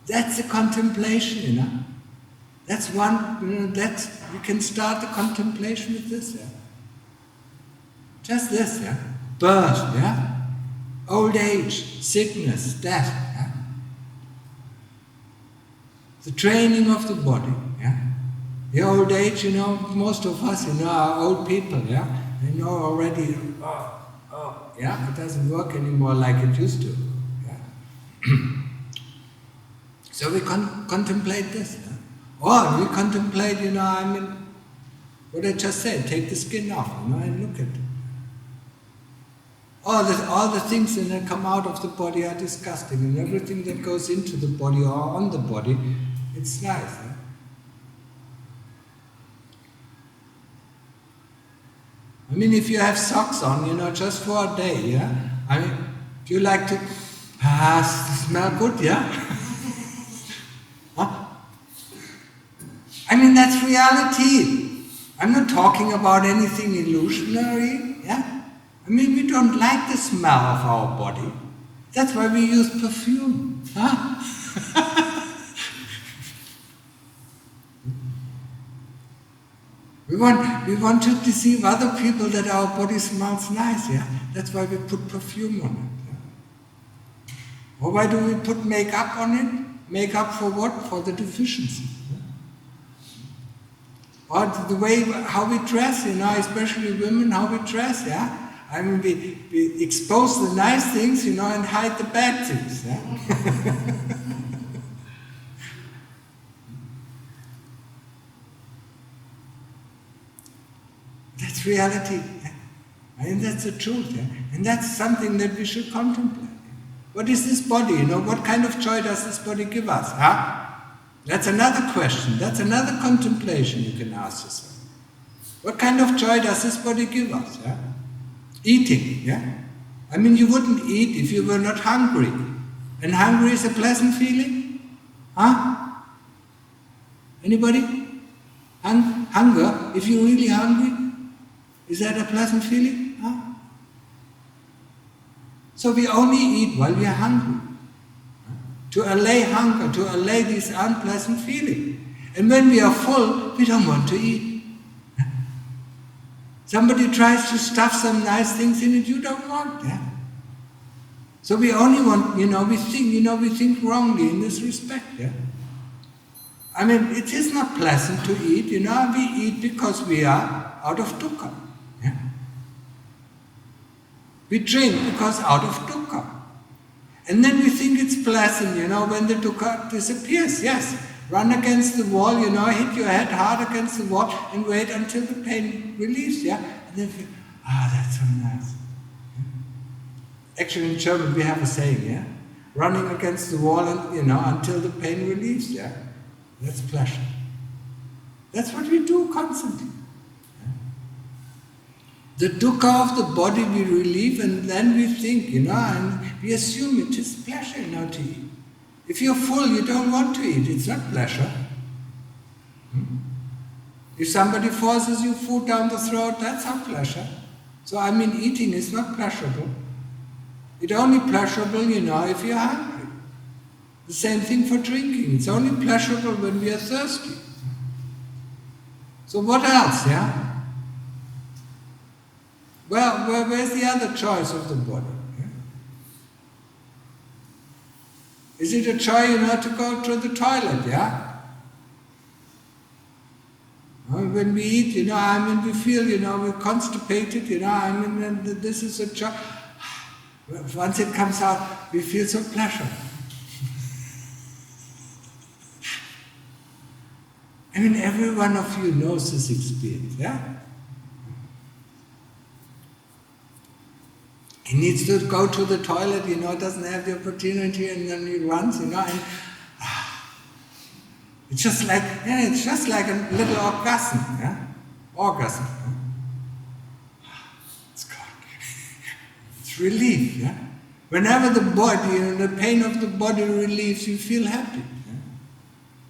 That's the contemplation, you know. That's one, you know, we can start the contemplation with this, yeah. Just this, yeah. Birth, yeah. Old age, sickness, death, yeah? The training of the body, yeah? The old age, you know, most of us, you know, are old people, yeah? They know already, yeah, it doesn't work anymore like it used to, yeah? So we contemplate this, yeah? Or we contemplate, you know, I mean, what I just said, take the skin off, you know, and look at it. All the things that come out of the body are disgusting, and everything that goes into the body or on the body, it's nice. Eh? I mean, if you have socks on, you know, just for a day, yeah? I mean, do you like to smell good, yeah? Huh? I mean, that's reality. I'm not talking about anything illusionary, yeah? I mean, we don't like the smell of our body. That's why we use perfume. Huh? We want to deceive other people that our body smells nice, yeah? That's why we put perfume on it. Yeah? Or why do we put makeup on it? Makeup for what? For the deficiency. Yeah? Or the way how we dress, especially women, how we dress, yeah? I mean, we expose the nice things, and hide the bad things, yeah? That's reality. I mean, that's the truth. Yeah? And that's something that we should contemplate. What is this body? What kind of joy does this body give us? Huh? That's another question. That's another contemplation you can ask yourself. What kind of joy does this body give us? Yeah? Eating. Yeah? I mean, you wouldn't eat if you were not hungry. And hungry is a pleasant feeling? Huh? Anybody? Hunger? If you're really hungry? Is that a pleasant feeling? Huh? So we only eat while we are hungry. To allay hunger, to allay this unpleasant feeling. And when we are full, we don't want to eat. Somebody tries to stuff some nice things in it, you don't want. Yeah? So we only want, we think wrongly in this respect. Yeah? I mean, it is not pleasant to eat, we eat because we are out of dukkha. Yeah? We drink because out of dukkha. And then we think it's pleasant, when the dukkha disappears. Yes, run against the wall, hit your head hard against the wall and wait until the pain relieves, yeah? And then feel, that's so nice. Yeah? Actually in German we have a saying, yeah? Running against the wall and, until the pain relieves, yeah? That's pleasure. That's what we do constantly. The dukkha of the body we relieve, and then we think, and we assume it is pleasure, to eat. If you're full, you don't want to eat. It's not pleasure. If somebody forces you food down the throat, that's not pleasure. So, eating is not pleasurable. It's only pleasurable, if you're hungry. The same thing for drinking. It's only pleasurable when we are thirsty. So what else, yeah? Well, where's the other choice of the body? Yeah? Is it a joy, to go to the toilet, yeah? When we eat, we feel, we're constipated, this is a joy. Once it comes out, we feel so pleasure. Every one of you knows this experience, yeah? He needs to go to the toilet, doesn't have the opportunity, and then he runs, and it's just like a little orgasm, yeah? Orgasm. Yeah? It's gone. It's relief, yeah? Whenever the body, the pain of the body relieves, you feel happy, yeah?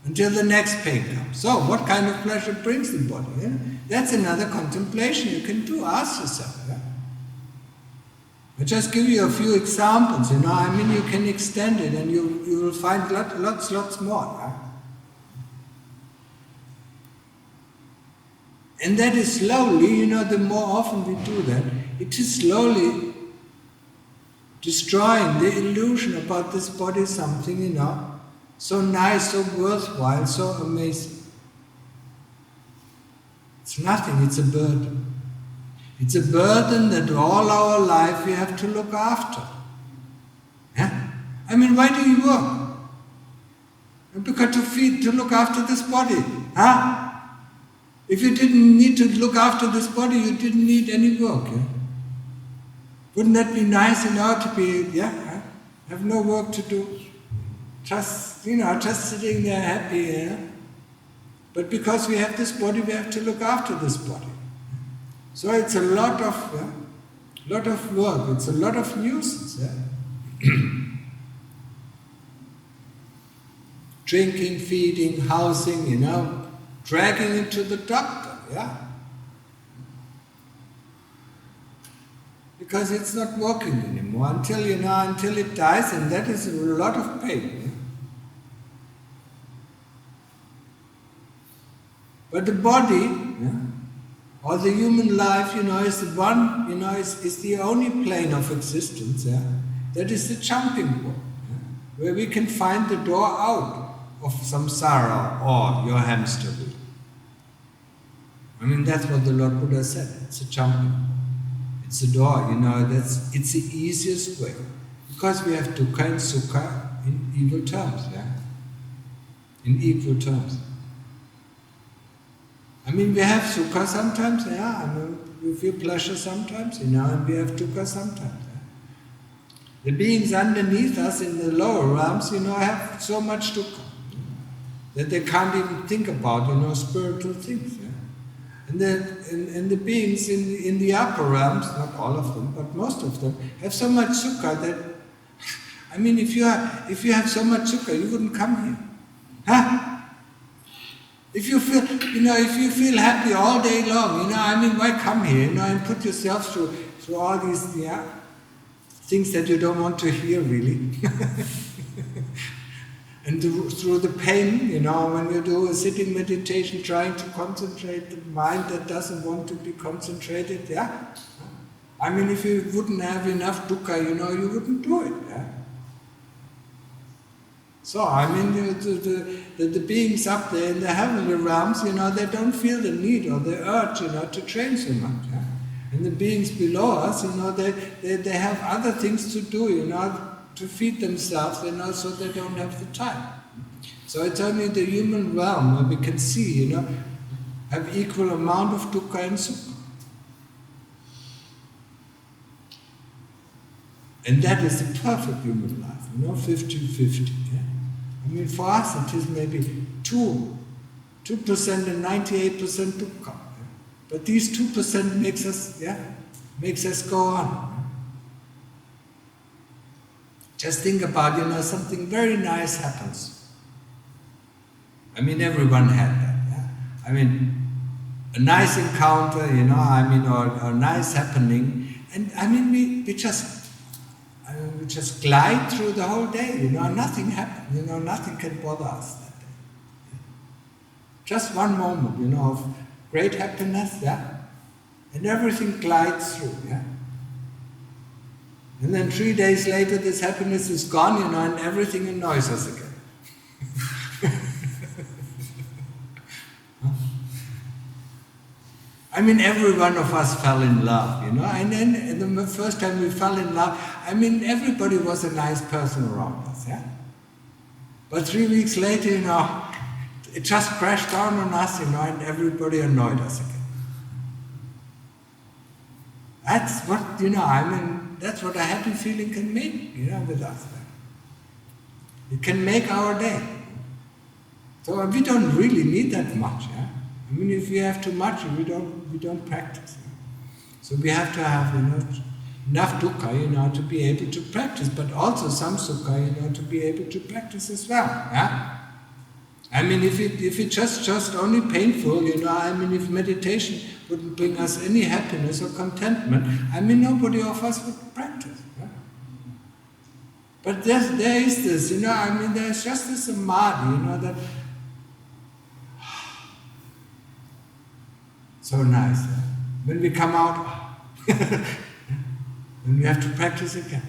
Until the next pain comes. So, what kind of pleasure brings the body? Yeah? That's another contemplation you can do. Ask yourself, yeah? I'll just give you a few examples, you can extend it and you will find lots more. Huh? And that is slowly, the more often we do that, it is slowly destroying the illusion about this body something, so nice, so worthwhile, so amazing. It's nothing, it's a burden. It's a burden that all our life we have to look after. Yeah? Why do you work? Because to look after this body. Huh? If you didn't need to look after this body, you didn't need any work. Yeah? Wouldn't that be nice, to be, have no work to do? Just sitting there happy, yeah? But because we have this body, we have to look after this body. So it's a lot of work, it's a lot of nuisance. Yeah? Drinking, feeding, housing, dragging it to the doctor. Yeah? because it's not working anymore until it dies, and that is a lot of pain. Yeah? But the body, yeah, or the human life, is the one, is the only plane of existence, yeah, that is the jumping board, yeah, where we can find the door out of samsara or your hamster wheel. I mean, that's what the Lord Buddha said. It's a jumping board. It's a door, it's the easiest way. Because we have dukkha and sukha in equal terms, yeah? In equal terms. I mean, we have sukha sometimes, yeah? I mean, we feel pleasure sometimes, and we have dukkha sometimes. Yeah? The beings underneath us in the lower realms, have so much dukkha that they can't even think about, spiritual things. Yeah? And the beings in the upper realms, not all of them, but most of them, have so much sukha that, I mean, if you have so much sukha, you wouldn't come here. Huh? If you feel happy all day long, why come here, and put yourself through all these, things that you don't want to hear, really. And through the pain, when you do a sitting meditation, trying to concentrate the mind that doesn't want to be concentrated, yeah? I mean, if you wouldn't have enough dukkha, you wouldn't do it, yeah? So, I mean, the beings up there in the heavenly realms, they don't feel the need or the urge, to train so much, yeah? And the beings below us, they have other things to do, to feed themselves, so they don't have the time. So it's only the human realm where we can see, have equal amount of dukkha and sukha. And that is the perfect human life, 50-50. Yeah? I mean, for us it is maybe 2% and 98% dukkha. Yeah? But these 2% makes us go on. Just think about, something very nice happens. I mean, everyone had that, yeah? I mean, a nice encounter, or a nice happening, and I mean, we just glide through the whole day, nothing happens, nothing can bother us that day. Just one moment, of great happiness, yeah? And everything glides through, yeah? And then 3 days later, this happiness is gone, and everything annoys us again. I mean, every one of us fell in love, and then the first time we fell in love, I mean, everybody was a nice person around us, yeah? But 3 weeks later, it just crashed down on us, and everybody annoyed us again. That's what, that's what a happy feeling can make, with us. It can make our day. So we don't really need that much, yeah? I mean, if we have too much, we don't practice. Yeah? So we have to have, enough dukkha, to be able to practice, but also some sukha, to be able to practice as well, yeah? I mean, if it's just only painful, if meditation wouldn't bring us any happiness or contentment, I mean, nobody of us would practice. Yeah? But there is this, there's just this samadhi, that so nice. Yeah? When we come out, then we have to practice again.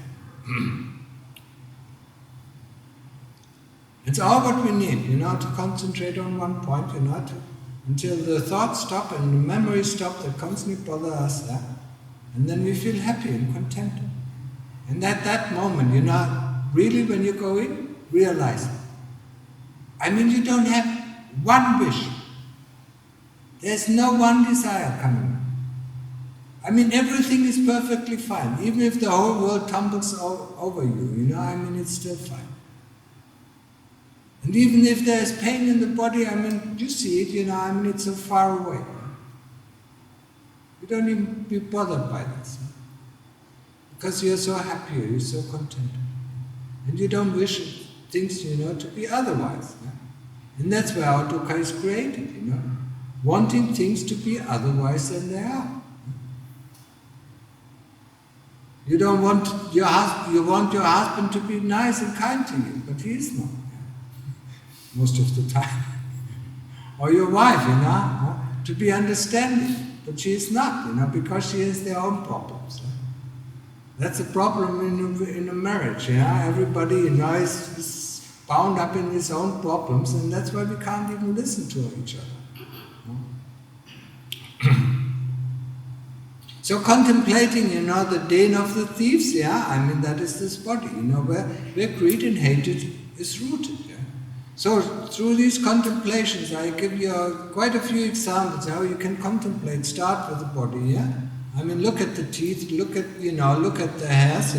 It's all what we need, to concentrate on one point, until the thoughts stop and the memories stop that constantly bother us, yeah? And then we feel happy and contented. And at that moment, really when you go in, realize it. I mean, you don't have one wish. There's no one desire coming. I mean, everything is perfectly fine. Even if the whole world tumbles over you, it's still fine. And even if there's pain in the body, you see it, it's so far away. You don't even be bothered by this. Because you're so happy, you're so contented. And you don't wish things, to be otherwise. Yeah? And that's where our dukkha is created, Wanting things to be otherwise than they are. You don't want your husband, you want your husband to be nice and kind to you, but he is not. Most of the time. Or your wife, to be understanding, but she is not, because she has their own problems. That's a problem in a marriage, Everybody, is bound up in his own problems, and that's why we can't even listen to each other. So contemplating, the den of the thieves, that is this body, where greed and hatred is rooted. So through these contemplations, I give you quite a few examples how you can contemplate. Start with the body, look at the teeth, look at the hairs,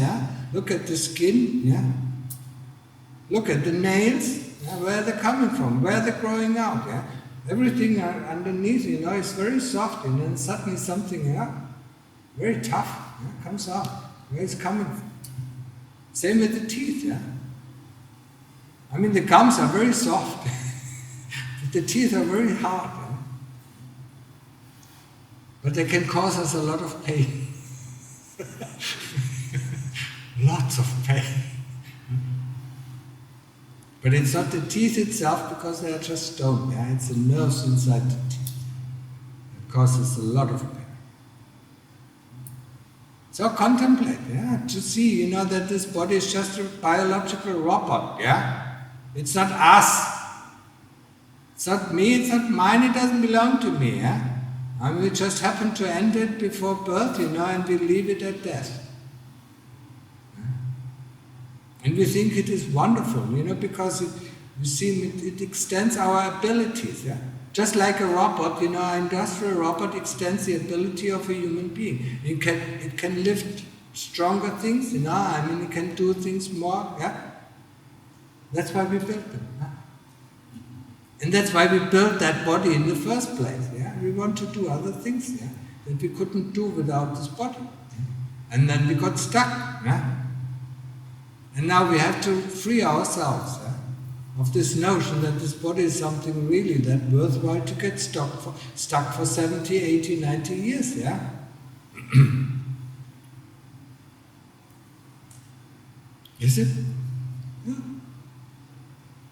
look at the skin, look at the nails, where they're coming from, where they're growing out, Everything underneath, is very soft, and then suddenly something, very tough, comes out. Where it's coming from. Same with the teeth, the gums are very soft, but the teeth are very hard. But they can cause us a lot of pain. Lots of pain. But it's not the teeth itself, because they are just stone. It's the nerves inside the teeth. It causes a lot of pain. So contemplate, to see, that this body is just a biological robot, It's not us. It's not me, it's not mine, it doesn't belong to me, we just happen to enter it before birth, and we leave it at death. And we think it is wonderful, because it extends our abilities, Just like a robot, an industrial robot extends the ability of a human being. It can lift stronger things, it can do things more, That's why we built them. And that's why we built that body in the first place. We want to do other things that we couldn't do without this body. And then we got stuck. And now we have to free ourselves of this notion that this body is something really that worthwhile to get stuck for 70, 80, 90 years. Is it?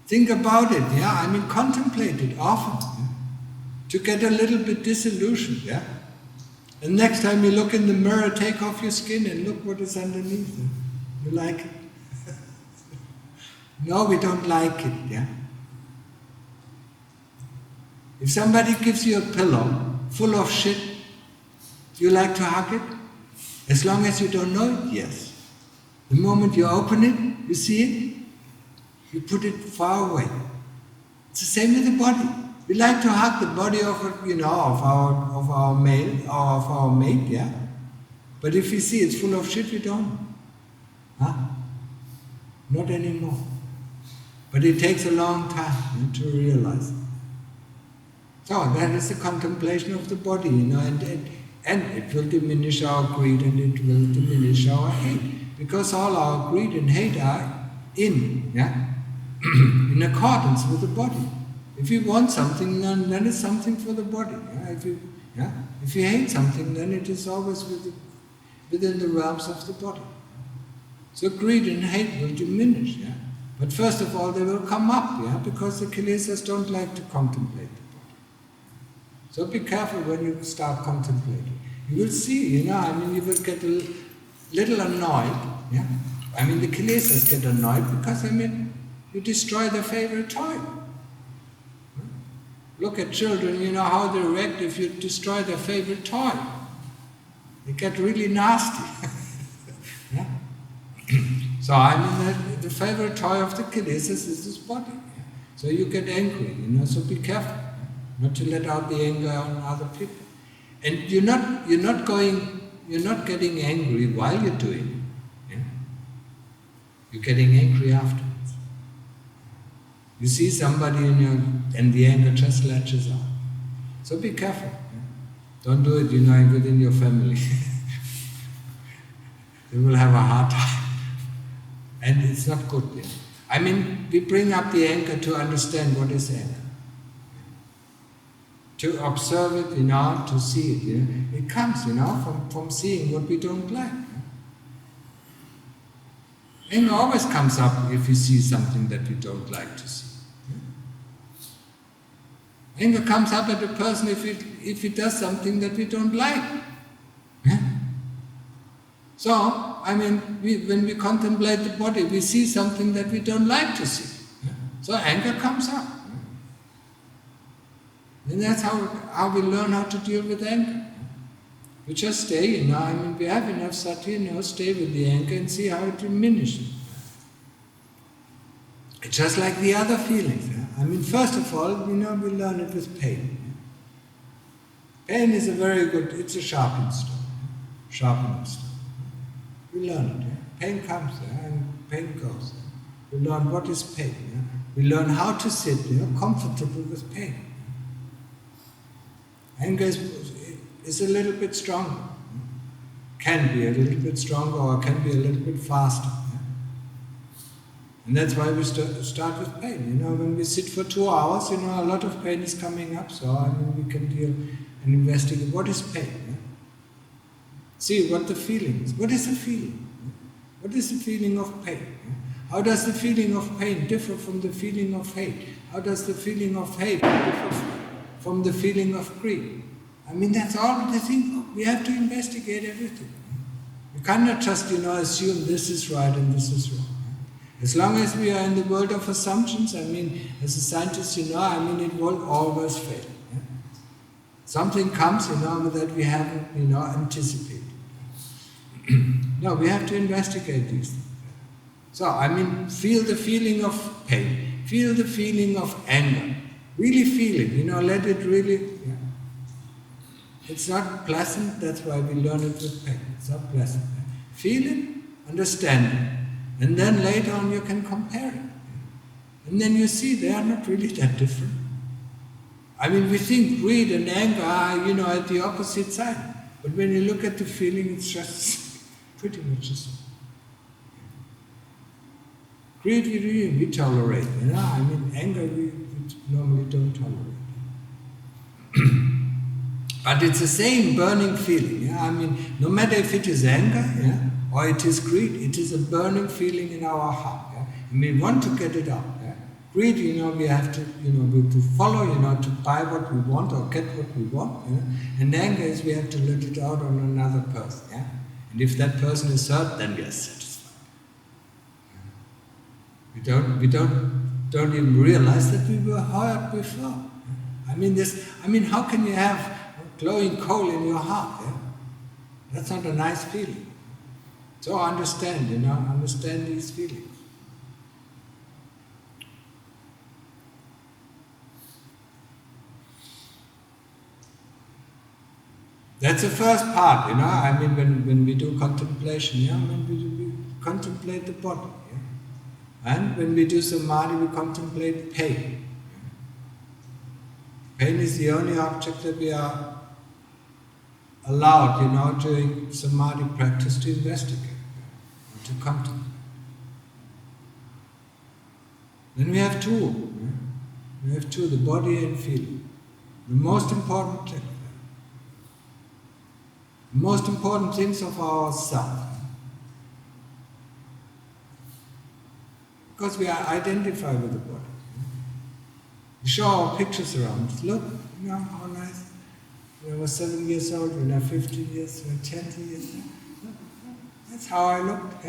Think about it, contemplate it often, to get a little bit disillusioned, And next time you look in the mirror, take off your skin and look what is underneath it. You like it? No, we don't like it, If somebody gives you a pillow full of shit, you like to hug it? As long as you don't know it, yes. The moment you open it, you see it, you put it far away. It's the same with the body. We like to hug the body of our male or of our mate, But if we see it's full of shit, we don't. Not anymore. But it takes a long time to realize. So that is the contemplation of the body, and it will diminish our greed and it will diminish our hate, because all our greed and hate are in accordance with the body. If you want something, then it's something for the body. If you hate something, then it is always within the realms of the body. So greed and hate will diminish. But first of all, they will come up, because the kilesas don't like to contemplate the body. So be careful when you start contemplating. You will see, you will get a little annoyed. The kilesas get annoyed because, you destroy their favorite toy. Look at children, how they react if you destroy their favorite toy. They get really nasty. So the favorite toy of the kilesas is this body. So you get angry, so be careful not to let out the anger on other people. And you're not getting angry while you're doing it. You're getting angry afterwards. You see somebody and the anger just latches out. So be careful. Don't do it, within your family. They will have a hard time. And it's not good. We bring up the anger to understand what is anger. To observe it, to see it. It comes, from seeing what we don't like. Anger always comes up if we see something that we don't like to see. Anger comes up at a person if he does something that we don't like. So, when we contemplate the body, we see something that we don't like to see. So anger comes up. And that's how we learn how to deal with anger. We just stay, we have enough sati, stay with the anger and see how it diminishes. It's just like the other feelings. First of all, we learn it with pain. Pain is it's a sharpening stone. We learn it. Pain comes and pain goes. We learn what is pain. We learn how to sit comfortable with pain. Anger is a little bit stronger. Can be a little bit stronger or can be a little bit faster. And that's why we start with pain. When we sit for 2 hours, a lot of pain is coming up, so we can deal and investigate what is pain. See what the feeling is. What is the feeling? What is the feeling of pain? How does the feeling of pain differ from the feeling of hate? How does the feeling of hate differ from the feeling of greed? That's all the thing. We have to investigate everything. We cannot just, assume this is right and this is wrong. As long as we are in the world of assumptions, as a scientist, it will always fail. Something comes, that we haven't, anticipated. No, we have to investigate these things. So, feel the feeling of pain. Feel the feeling of anger. Really feel it, let it really... It's not pleasant, that's why we learn it with pain. It's not pleasant. Feel it, understand it. And then later on you can compare it. And then you see they are not really that different. We think greed and anger are, at the opposite side. But when you look at the feeling, it's just pretty much the same. Greed we tolerate, anger we normally don't tolerate. But it's the same burning feeling. No matter if it is anger, or it is greed, it is a burning feeling in our heart. We want to get it out. Greed, we have to, to follow, to buy what we want or get what we want. And anger is we have to let it out on another person. And if that person is hurt, then we are satisfied. We don't even realize that we were hurt before. How can you have glowing coal in your heart? That's not a nice feeling. So understand, understand these feelings. That's the first part, when we do contemplation, when we contemplate the body. And when we do Samadhi, we contemplate pain. Pain is the only object that we are allowed, during Samadhi practice to investigate, to come to. Then we have two. We have two, the body and feeling. The most important thing. The most important things of ourselves. Because we are identified with the body. We show our pictures around. Look, how nice. When I was 7 years old, when I was 15 years, when I was 20 years. That's how I looked.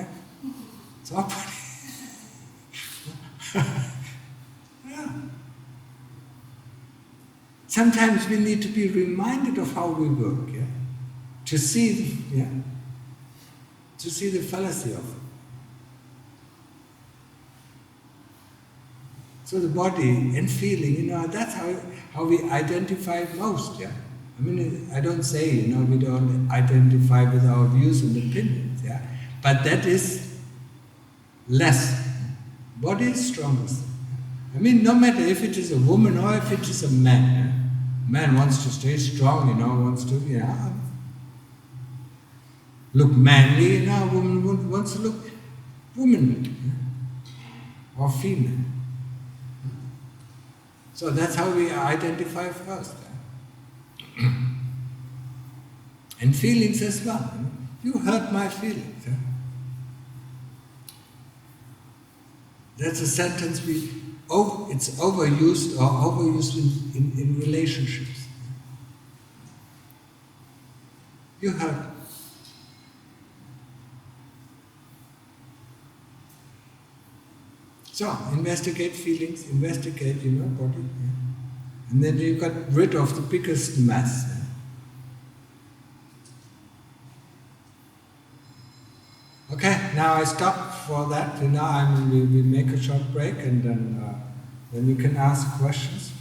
It's our body. Sometimes we need to be reminded of how we work, to see, to see the fallacy of it. So the body and feeling, that's how we identify it most, I don't say, we don't identify with our views and opinions, but that is less. Body is strongest. No matter if it is a woman or if it is a man, man wants to stay strong, wants to, look manly, a woman wants to look womanly, or female. So that's how we identify first. And feelings as well. You hurt my feelings. That's a sentence it's overused or overused in relationships. You heard. So, investigate feelings, investigate, body. Yeah. And then you got rid of the biggest mess. Yeah. Okay, now I stop for that. Now we make a short break and then you can ask questions.